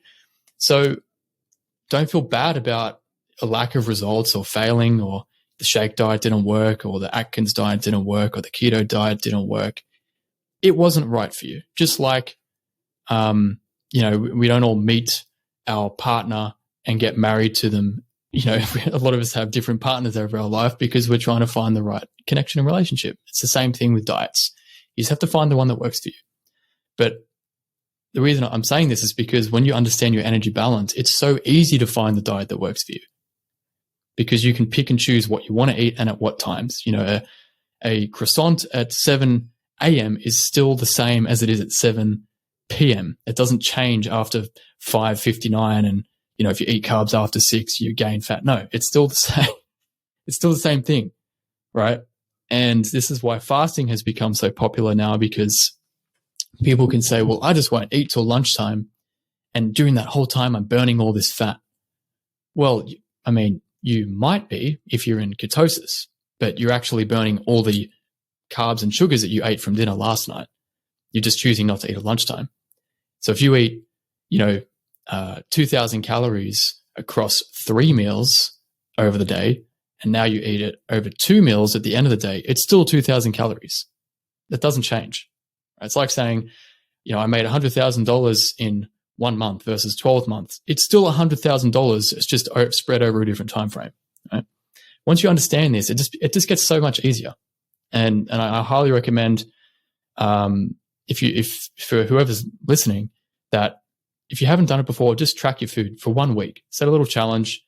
So don't feel bad about a lack of results, or failing, or the shake diet didn't work, or the Atkins diet didn't work, or the keto diet didn't work. It wasn't right for you. Just like, we don't all meet our partner and get married to them. A lot of us have different partners over our life because we're trying to find the right connection and relationship. It's the same thing with diets. You just have to find the one that works for you. But the reason I'm saying this is because when you understand your energy balance, it's so easy to find the diet that works for you, because you can pick and choose what you want to eat and at what times. A croissant at 7 a.m. is still the same as it is at 7 p.m. It doesn't change after 5:59, and if you eat carbs after 6, you gain fat. No, it's still the same. It's still the same thing, right? And this is why fasting has become so popular now, because people can say, well, I just won't eat till lunchtime, and during that whole time I'm burning all this fat. Well, you might be if you're in ketosis, but you're actually burning all the carbs and sugars that you ate from dinner last night. You're just choosing not to eat at lunchtime. So if you eat, 2,000 calories across 3 meals over the day, and now you eat it over 2 meals at the end of the day, it's still 2,000 calories. That doesn't change. It's like saying, I made $100,000 in 1 month versus 12 months. It's still $100,000. It's just spread over a different time frame. Right? Once you understand this, it just gets so much easier. And I highly recommend, if for whoever's listening, that if you haven't done it before, just track your food for 1 week. Set a little challenge.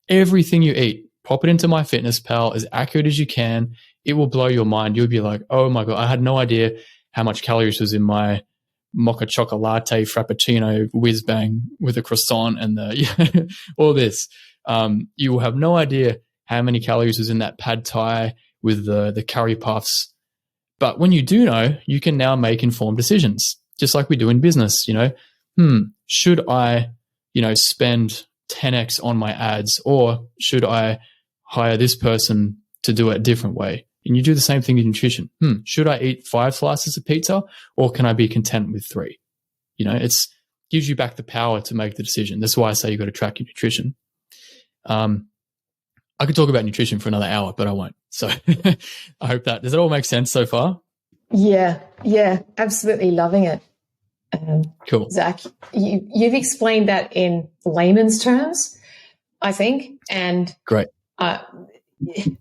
Everything you eat, pop it into MyFitnessPal as accurate as you can. It will blow your mind. You'll be like, oh my God, I had no idea how much calories was in my mocha chocolate latte frappuccino whiz bang with a croissant and all this. You will have no idea how many calories was in that pad thai with the curry puffs. But when you do know, you can now make informed decisions, just like we do in business. Should I, spend 10x on my ads, or should I hire this person to do it a different way? And you do the same thing in nutrition. Should I eat 5 slices of pizza, or can I be content with 3? It's gives you back the power to make the decision. That's why I say you've got to track your nutrition. I could talk about nutrition for another hour, but I won't. So I hope does it all make sense so far? Yeah, absolutely loving it. Cool. Zac, you've explained that in layman's terms, I think. And great. And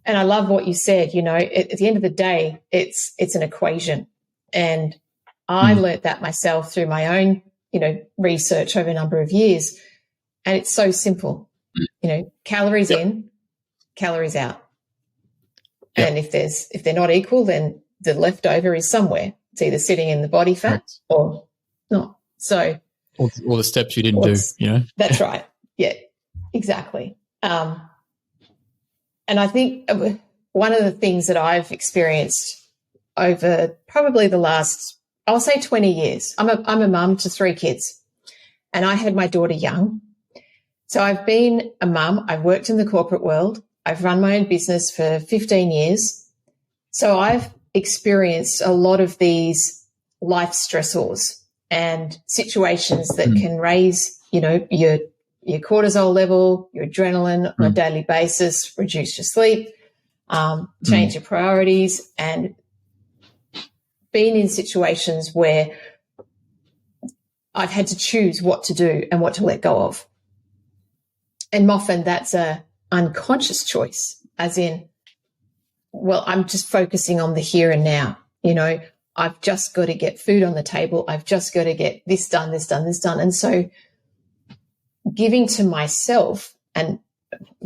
I love what you said. At the end of the day, it's an equation. And I learnt that myself through my own, research over a number of years. And it's so simple. Calories in, calories out. Yep. And if they're not equal, then the leftover is somewhere. It's either sitting in the body fat or not. So, or the steps you didn't do. That's right. Yeah, exactly. And I think one of the things that I've experienced over probably the last, I'll say 20 years, I'm a mum to 3 kids, and I had my daughter young. So I've been a mum. I've worked in the corporate world. I've run my own business for 15 years. So I've experienced a lot of these life stressors and situations that can raise, your cortisol level, your adrenaline on a daily basis, reduce your sleep, change your priorities, and been in situations where I've had to choose what to do and what to let go of. And often that's a unconscious choice, as in, well, I'm just focusing on the here and now. I've just got to get food on the table. I've just got to get this done, this done, this done. And so giving to myself, and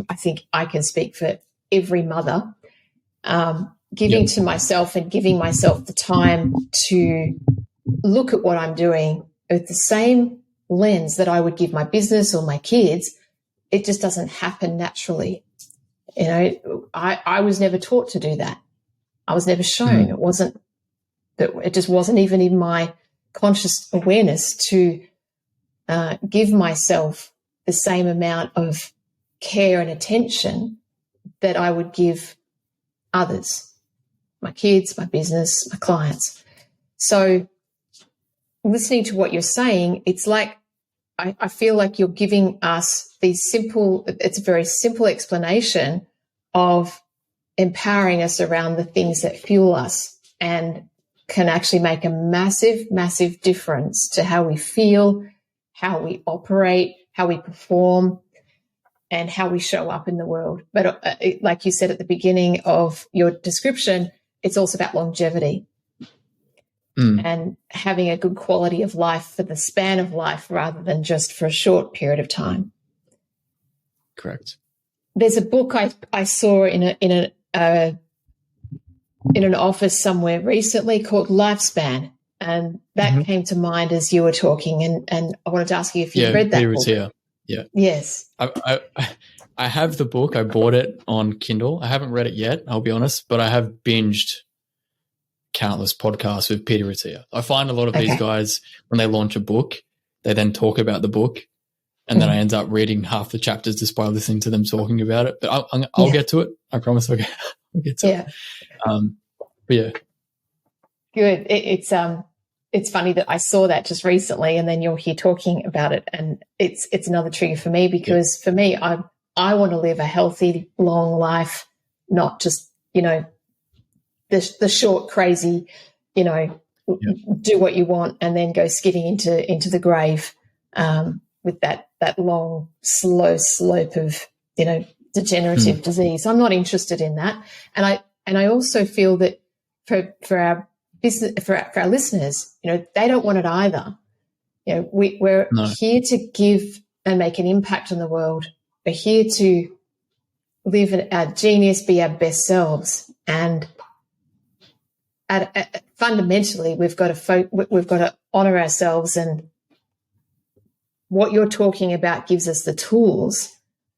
I think I can speak for every mother, giving to myself and giving myself the time to look at what I'm doing with the same lens that I would give my business or my kids, it just doesn't happen naturally. I was never taught to do that. I was never shown. It just wasn't even in my conscious awareness to give myself the same amount of care and attention that I would give others, my kids, my business, my clients. So listening to what you're saying, it's like, I feel like you're giving us it's a very simple explanation of empowering us around the things that fuel us and can actually make a massive, massive difference to how we feel, how we operate, how we perform, and how we show up in the world. But like you said at the beginning of your description, it's also about longevity. And having a good quality of life for the span of life rather than just for a short period of time. Correct. There's a book I saw in an office somewhere recently called Lifespan, and that came to mind as you were talking, and I wanted to ask you if you've read that Peter book. Attia. Yeah. Yes. I have the book. I bought it on Kindle. I haven't read it yet, I'll be honest, but I have binged countless podcasts with Peter Attia. I find a lot of these guys, when they launch a book, they then talk about the book, and then I end up reading half the chapters just by listening to them talking about it. But I'll get to it. I promise I'll get to it. But yeah. Good. It's funny that I saw that just recently, and then you're here talking about it, and it's another trigger for me, because for me, I want to live a healthy, long life, not just, the short, crazy, do what you want and then go skidding into the grave with that long, slow slope of, degenerative disease. I'm not interested in that. And I also feel that for our business, for our listeners, they don't want it either. We're here to give and make an impact on the world. We're here to live our genius, be our best selves, and fundamentally, we've got to honor ourselves. And what you're talking about gives us the tools,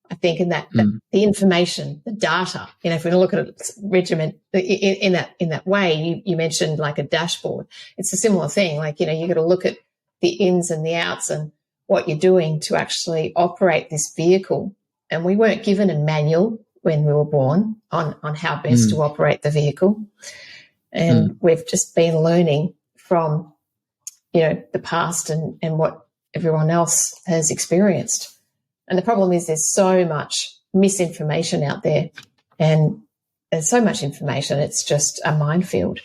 I think, in that the information, the data. If we look at a regimen in that way, you mentioned like a dashboard. It's a similar thing. Like you got to look at the ins and the outs and what you're doing to actually operate this vehicle. And we weren't given a manual when we were born on how best to operate the vehicle. And we've just been learning from, the past and what everyone else has experienced. And the problem is there's so much misinformation out there, and there's so much information, it's just a minefield.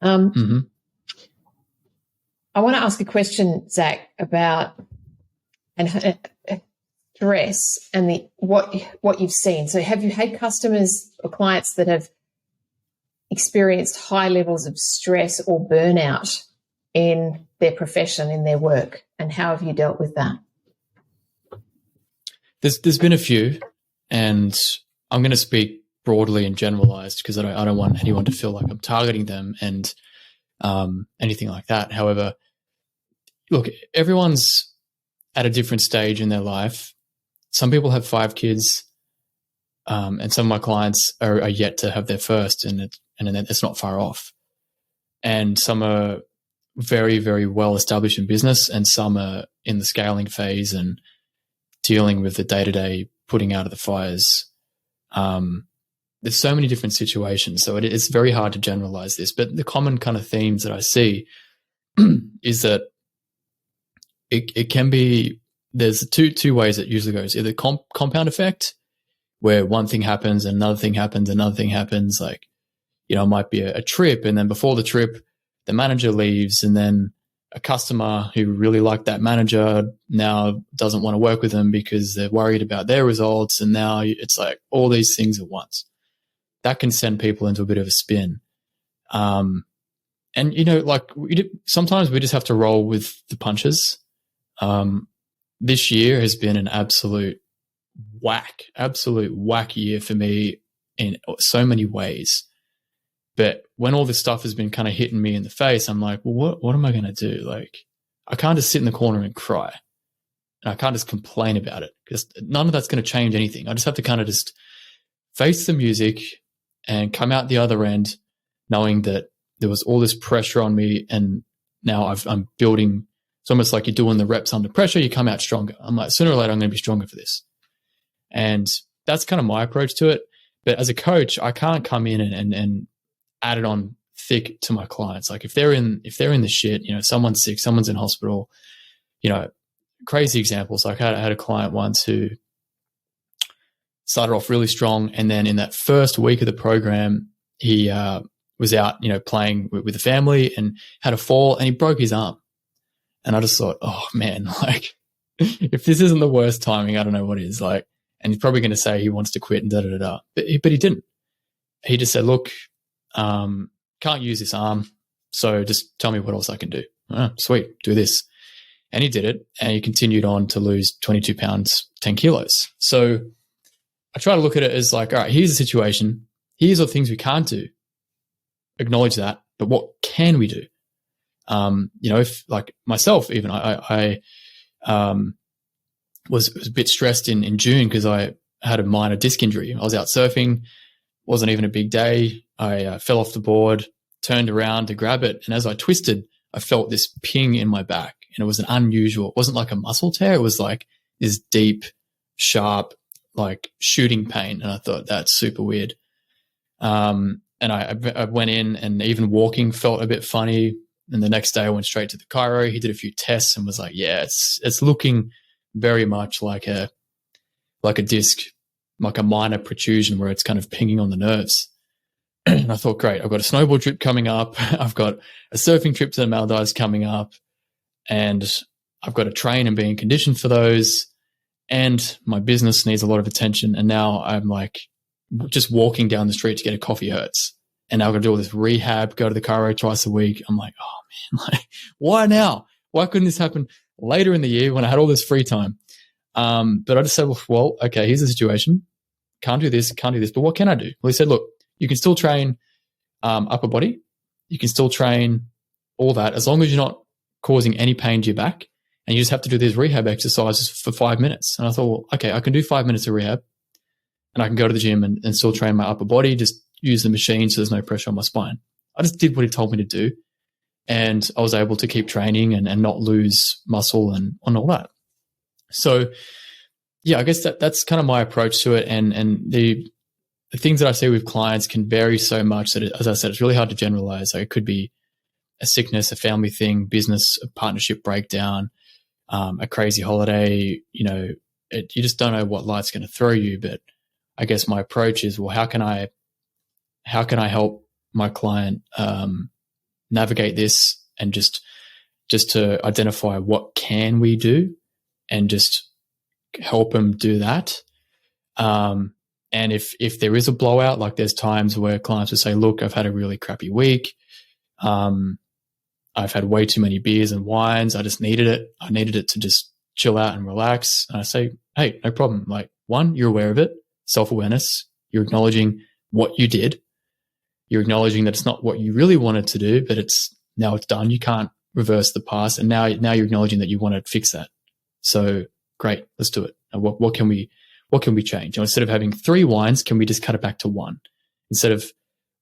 I want to ask a question, Zac, about stress and what you've seen. So have you had customers or clients that have experienced high levels of stress or burnout in their profession, in their work, and how have you dealt with that? There's been a few, and I'm going to speak broadly and generalized because I don't want anyone to feel like I'm targeting them and anything like that. However, look, everyone's at a different stage in their life. Some people have 5 kids. And some of my clients are yet to have their first, and it's not far off. And some are very, very well established in business, and some are in the scaling phase and dealing with the day-to-day putting out of the fires. There's so many different situations, so it's very hard to generalize this. But the common kind of themes that I see is that it can be, there's two ways it usually goes. Either compound effect, where one thing happens and another thing happens, another thing happens. Like, you know, it might be a trip, and then before the trip, the manager leaves, and then a customer who really liked that manager now doesn't want to work with them because they're worried about their results. And now it's like all these things at once. That can send people into a bit of a spin. And, you know, like sometimes we just have to roll with the punches. This year has been an absolute whack year for me in so many ways. But when all this stuff has been kind of hitting me in the face, I'm like, well, what am I going to do? Like, I can't just sit in the corner and cry. And I can't just complain about it, because none of that's going to change anything. I just have to kind of just face the music and come out the other end knowing that there was all this pressure on me, and now I'm building. It's almost like you're doing the reps under pressure. You come out stronger. I'm like, sooner or later, I'm going to be stronger for this. And that's kind of my approach to it. But as a coach, I can't come in and add it on thick to my clients. Like if they're in the shit, you know, someone's sick, someone's in hospital, you know, crazy examples. Like I had a client once who started off really strong, and then in that first week of the program, he was out, you know, playing with the family and had a fall, and he broke his arm. And I just thought, oh man, like if this isn't the worst timing, I don't know what is. Like, and he's probably going to say he wants to quit and da-da-da-da. But he didn't. He just said, look, can't use this arm, so just tell me what else I can do. Oh, sweet, do this. And he did it, and he continued on to lose 22 pounds, 10 kilos. So I try to look at it as like, all right, here's the situation. Here's all the things we can't do. Acknowledge that, but what can we do? You know, if like myself, even I was a bit stressed in June because I had a minor disc injury. I was out surfing, wasn't even a big day. I fell off the board, turned around to grab it, and as I twisted, I felt this ping in my back, and it was an unusual. It wasn't like a muscle tear. It was like this deep, sharp, like shooting pain, and I thought that's super weird. And I went in, and even walking felt a bit funny. And the next day I went straight to the chiro. He did a few tests and was like, yeah, it's looking very much like a disc, like a minor protrusion where it's kind of pinging on the nerves. And I thought, great, I've got a snowboard trip coming up. I've got a surfing trip to the Maldives coming up, and I've got to train and be in condition for those. And my business needs a lot of attention. And now I'm like, just walking down the street to get a coffee hurts. And now I've got to do all this rehab, go to the chiro twice a week. I'm like, oh man, like, why now? Why couldn't this happen later in the year when I had all this free time? But I just said, well, okay, here's the situation. Can't do this, but what can I do? Well, he said, look, you can still train upper body. You can still train all that as long as you're not causing any pain to your back. And you just have to do these rehab exercises for 5 minutes. And I thought, well, okay, I can do 5 minutes of rehab, and I can go to the gym and still train my upper body, just use the machine so there's no pressure on my spine. I just did what he told me to do, and I was able to keep training and not lose muscle and all that. So yeah, I guess that's kind of my approach to it. And the things that I see with clients can vary so much that, as I said, it's really hard to generalize. Like it could be a sickness, a family thing, business, a partnership breakdown, a crazy holiday. You know, you just don't know what life's going to throw you. But I guess my approach is, well, how can I help my client navigate this, and just to identify what can we do, and just help them do that. And if there is a blowout, like there's times where clients will say, look, I've had a really crappy week. I've had way too many beers and wines. I just needed it. I needed it to just chill out and relax. And I say, hey, no problem. Like, one, you're aware of it, self-awareness. You're acknowledging what you did. You're acknowledging that it's not what you really wanted to do, but now it's done. You can't reverse the past. And now you're acknowledging that you want to fix that. So great, let's do it. And what can we what can we change? And instead of having 3 wines, can we just cut it back to 1? Instead of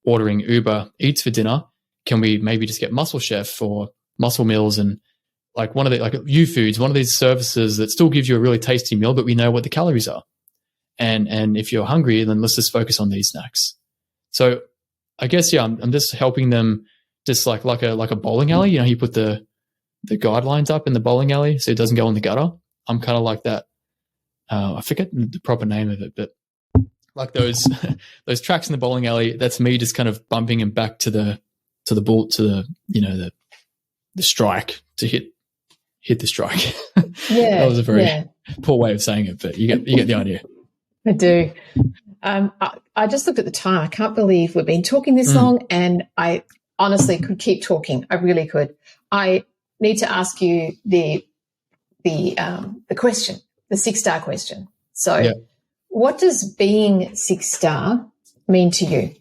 ordering Uber Eats for dinner, can we maybe just get Muscle Chef or Muscle Meals and like one of the, like U-Foods, one of these services that still gives you a really tasty meal, but we know what the calories are. And if you're hungry, then let's just focus on these snacks. So I guess, yeah, I'm just helping them just like a bowling alley. You know, you put the guidelines up in the bowling alley so it doesn't go in the gutter. I'm kind of like that. I forget the proper name of it, but like those tracks in the bowling alley, that's me just kind of bumping him back to the ball, to the, you know, the strike, to hit the strike. Yeah. That was a very poor way of saying it, but you get the idea. I do. I just looked at the time. I can't believe we've been talking this long, and I honestly could keep talking. I really could. I need to ask you the question, the 6-star question. So what does being 6-star mean to you?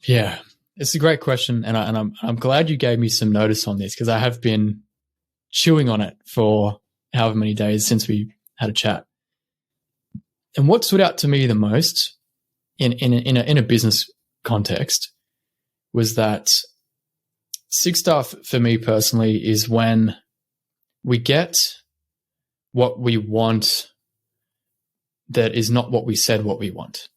Yeah, it's a great question. And I'm glad you gave me some notice on this, because I have been chewing on it for however many days since we had a chat. And what stood out to me the most in a business context was that 6-star for me personally is when we get what we want that is not what we said what we want.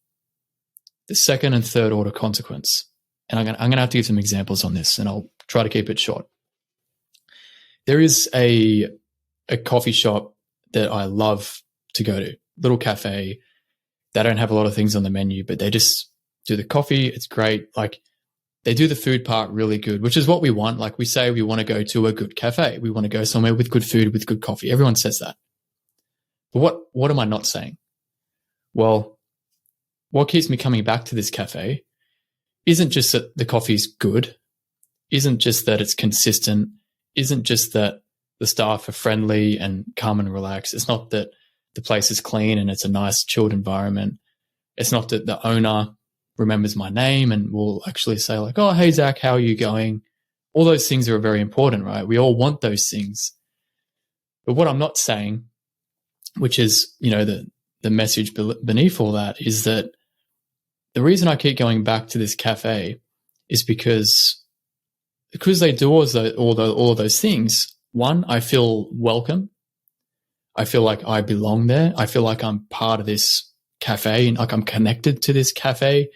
The second and third order consequence. And I'm going to have to give some examples on this, and I'll try to keep it short. There is a coffee shop that I love to go to, little cafe. They don't have a lot of things on the menu, but they just do the coffee. It's great. Like, they do the food part really good, which is what we want. Like, we say we want to go to a good cafe. We want to go somewhere with good food, with good coffee. Everyone says that. But what am I not saying? Well, what keeps me coming back to this cafe isn't just that the coffee's good, isn't just that it's consistent, isn't just that the staff are friendly and calm and relaxed. It's not that the place is clean and it's a nice chilled environment. It's not that the owner remembers my name and will actually say like, oh, hey, Zac, how are you going? All those things are very important, right? We all want those things. But what I'm not saying, which is, you know, the message beneath all that, is that the reason I keep going back to this cafe is because they do all of those things. One, I feel welcome. I feel like I belong there. I feel like I'm part of this cafe and like I'm connected to this cafe.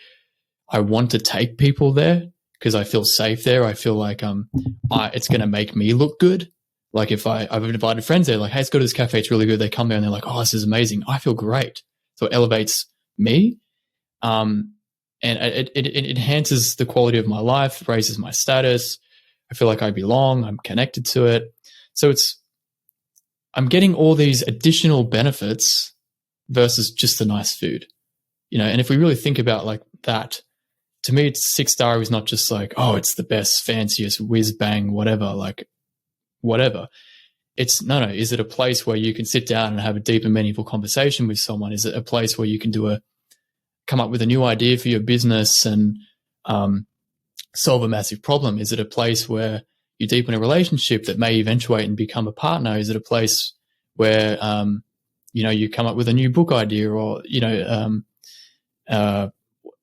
I want to take people there because I feel safe there. I feel like it's going to make me look good. Like if I've invited friends there, like, hey, let's go to this cafe. It's really good. They come there and they're like, oh, this is amazing. I feel great. So it elevates me. And it enhances the quality of my life, raises my status. I feel like I belong. I'm connected to it. So I'm getting all these additional benefits versus just the nice food, you know. And if we really think about like that, to me, it's 6-star is not just like, oh, it's the best, fanciest, whiz bang, whatever, like whatever. It's no. Is it a place where you can sit down and have a deep and meaningful conversation with someone? Is it a place where you can come up with a new idea for your business and solve a massive problem? Is it a place where you deepen a relationship that may eventuate and become a partner? Is it a place where, you know, you come up with a new book idea, or, you know,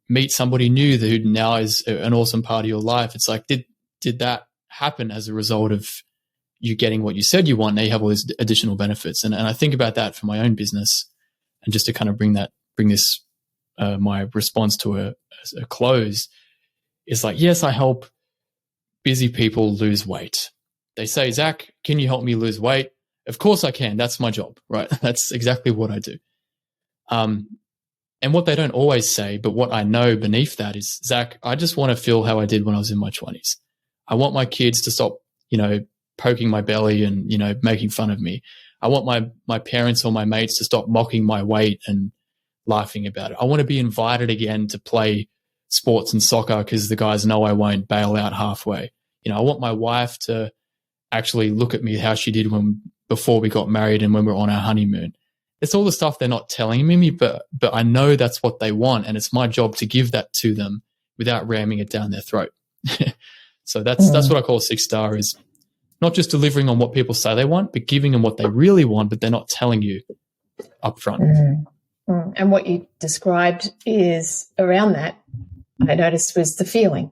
meet somebody new who now is an awesome part of your life? It's like, did that happen as a result of you getting what you said you want? Now you have all these additional benefits. And I think about that for my own business, and just to kind of bring this, my response to a close is like, yes, I help busy people lose weight. They say, Zac, can you help me lose weight? Of course I can. That's my job, right? That's exactly what I do. And what they don't always say, but what I know beneath that is, Zac, I just want to feel how I did when I was in my 20s. I want my kids to stop, you know, poking my belly and, you know, making fun of me. I want my parents or my mates to stop mocking my weight and laughing about it. I want to be invited again to play sports and soccer because the guys know I won't bail out halfway. You know, I want my wife to actually look at me how she did before we got married and when we were on our honeymoon. It's all the stuff they're not telling me, but I know that's what they want, and it's my job to give that to them without ramming it down their throat. So that's what I call 6-star, is not just delivering on what people say they want, but giving them what they really want, but they're not telling you up front. And what you described is around that, I noticed, was the feeling.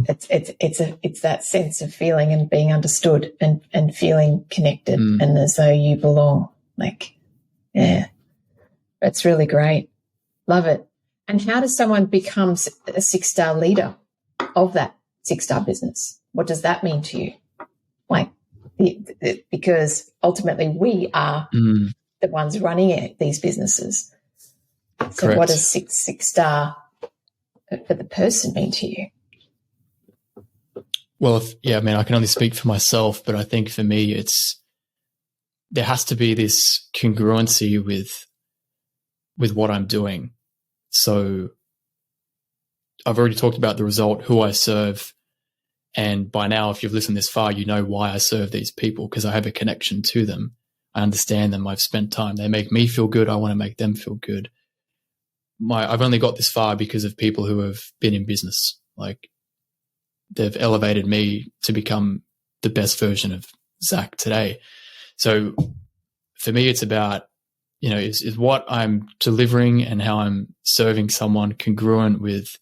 It's that sense of feeling and being understood and feeling connected and as though you belong. Like, yeah, that's really great. Love it. And how does someone become a 6-star leader of that 6-star business? What does that mean to you? Like, because ultimately we are the ones running these businesses. So Correct. what does 6-star for the person mean to you? Well, I mean, I can only speak for myself, but I think for me, there has to be this congruency with what I'm doing. So I've already talked about the result, who I serve. And by now, if you've listened this far, you know why I serve these people, because I have a connection to them. I understand them. I've spent time. They make me feel good. I want to make them feel good. I've only got this far because of people who have been in business. Like, they've elevated me to become the best version of Zac today. So for me, it's about, is what I'm delivering and how I'm serving someone congruent with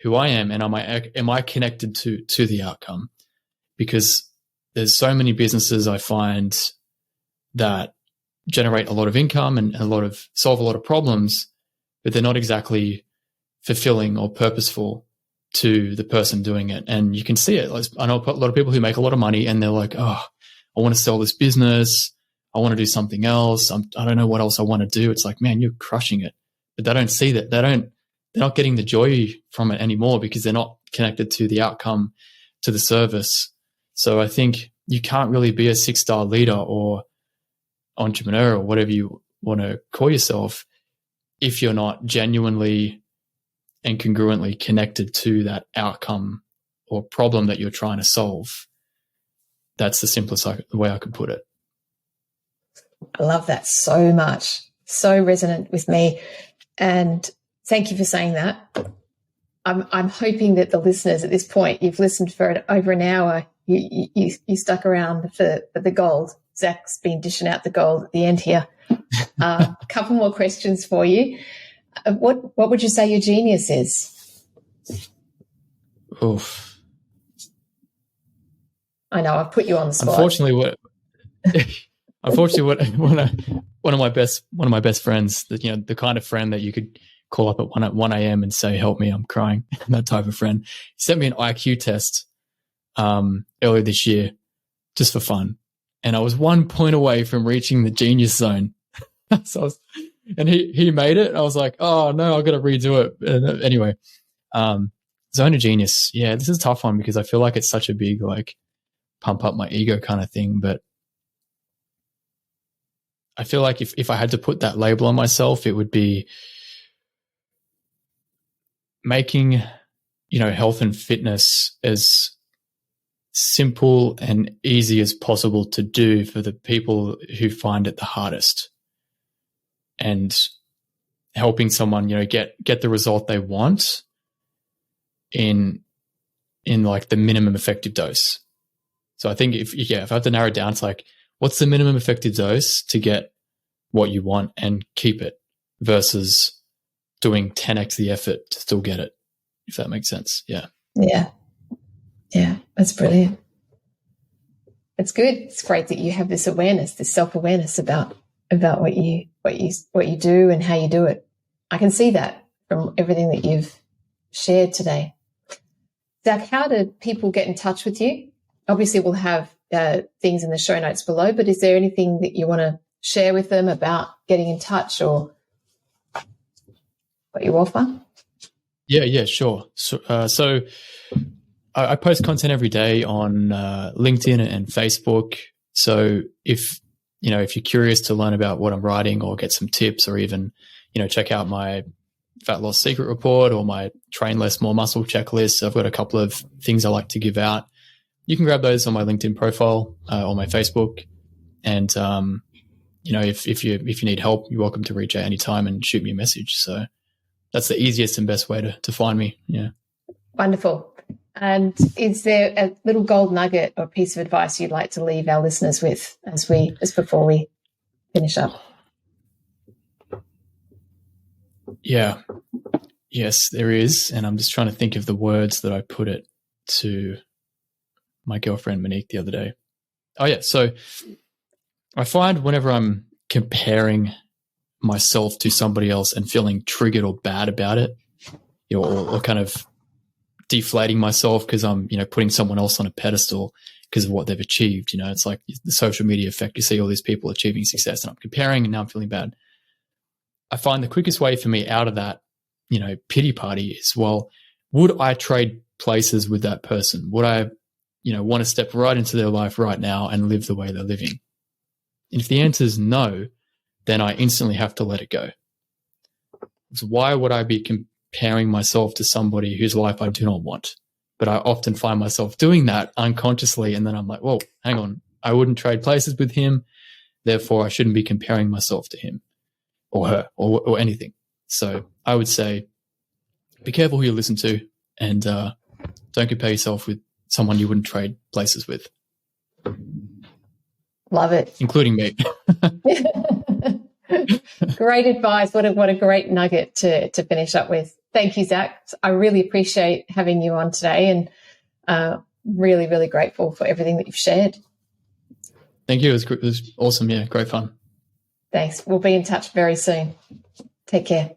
who I am, and am I connected to the outcome? Because there's so many businesses I find that generate a lot of income and solve a lot of problems, but they're not exactly fulfilling or purposeful to the person doing it. And you can see it. I know a lot of people who make a lot of money and they're like, oh, I want to sell this business. I want to do something else. I don't know what else I want to do. It's like, man, you're crushing it. But they don't see that. They're not getting the joy from it anymore because they're not connected to the outcome, to the service. So I think you can't really be a 6-star leader or entrepreneur or whatever you want to call yourself if you're not genuinely and congruently connected to that outcome or problem that you're trying to solve. That's the simplest way I could put it. I love that so much. So resonant with me. And thank you for saying that. I'm hoping that the listeners at this point, you've listened for over an hour, you stuck around for the gold. Zac's been dishing out the gold at the end here. A couple more questions for you. What would you say your genius is? Oof. I know I've put you on the spot. Unfortunately, one of my best friends, the kind of friend that you could call up at 1 a.m. and say, "Help me, I'm crying." That type of friend. He sent me an IQ test earlier this year, just for fun, and I was 1 point away from reaching the genius zone. And he made it. I was like, "Oh no, I've got to redo it." And anyway, zone of genius. Yeah, this is a tough one because I feel like it's such a big pump up my ego kind of thing, but I feel like if I had to put that label on myself, it would be making, health and fitness as simple and easy as possible to do for the people who find it the hardest, and helping someone, get the result they want in like the minimum effective dose. So I think if I have to narrow it down, it's like, what's the minimum effective dose to get what you want and keep it versus doing 10x the effort to still get it, if that makes sense. Yeah. Yeah. Yeah. That's brilliant. It's good. It's great that you have this awareness, this self-awareness about what you do and how you do it. I can see that from everything that you've shared today. Zac, how do people get in touch with you? Obviously, we'll have things in the show notes below, but is there anything that you want to share with them about getting in touch or what you offer? Yeah, sure. So I post content every day on LinkedIn and Facebook. So if you're curious to learn about what I'm writing or get some tips, or even, check out my fat loss secret report or my train less, more muscle checklist, I've got a couple of things I like to give out. You can grab those on my LinkedIn profile or my Facebook. And, if you need help, you're welcome to reach out anytime and shoot me a message. So that's the easiest and best way to find me. Yeah. Wonderful. And is there a little gold nugget or piece of advice you'd like to leave our listeners with just before we finish up? Yeah. Yes, there is. And I'm just trying to think of the words that I put it to my girlfriend Monique the other day. Oh, yeah. So I find whenever I'm comparing myself to somebody else and feeling triggered or bad about it, or kind of deflating myself because I'm, putting someone else on a pedestal because of what they've achieved. It's like the social media effect. You see all these people achieving success and I'm comparing and now I'm feeling bad. I find the quickest way for me out of that, pity party is, well, would I trade places with that person? Would I, want to step right into their life right now and live the way they're living? And if the answer is no, then I instantly have to let it go. So why would I be comparing myself to somebody whose life I do not want? But I often find myself doing that unconsciously. And then I'm like, whoa, hang on. I wouldn't trade places with him. Therefore, I shouldn't be comparing myself to him or her or anything. So I would say, be careful who you listen to and don't compare yourself with someone you wouldn't trade places with. Love it. Including me. Great advice. What a great nugget to finish up with. Thank you, Zac. I really appreciate having you on today and really, really grateful for everything that you've shared. Thank you. It was awesome. Yeah, great fun. Thanks. We'll be in touch very soon. Take care.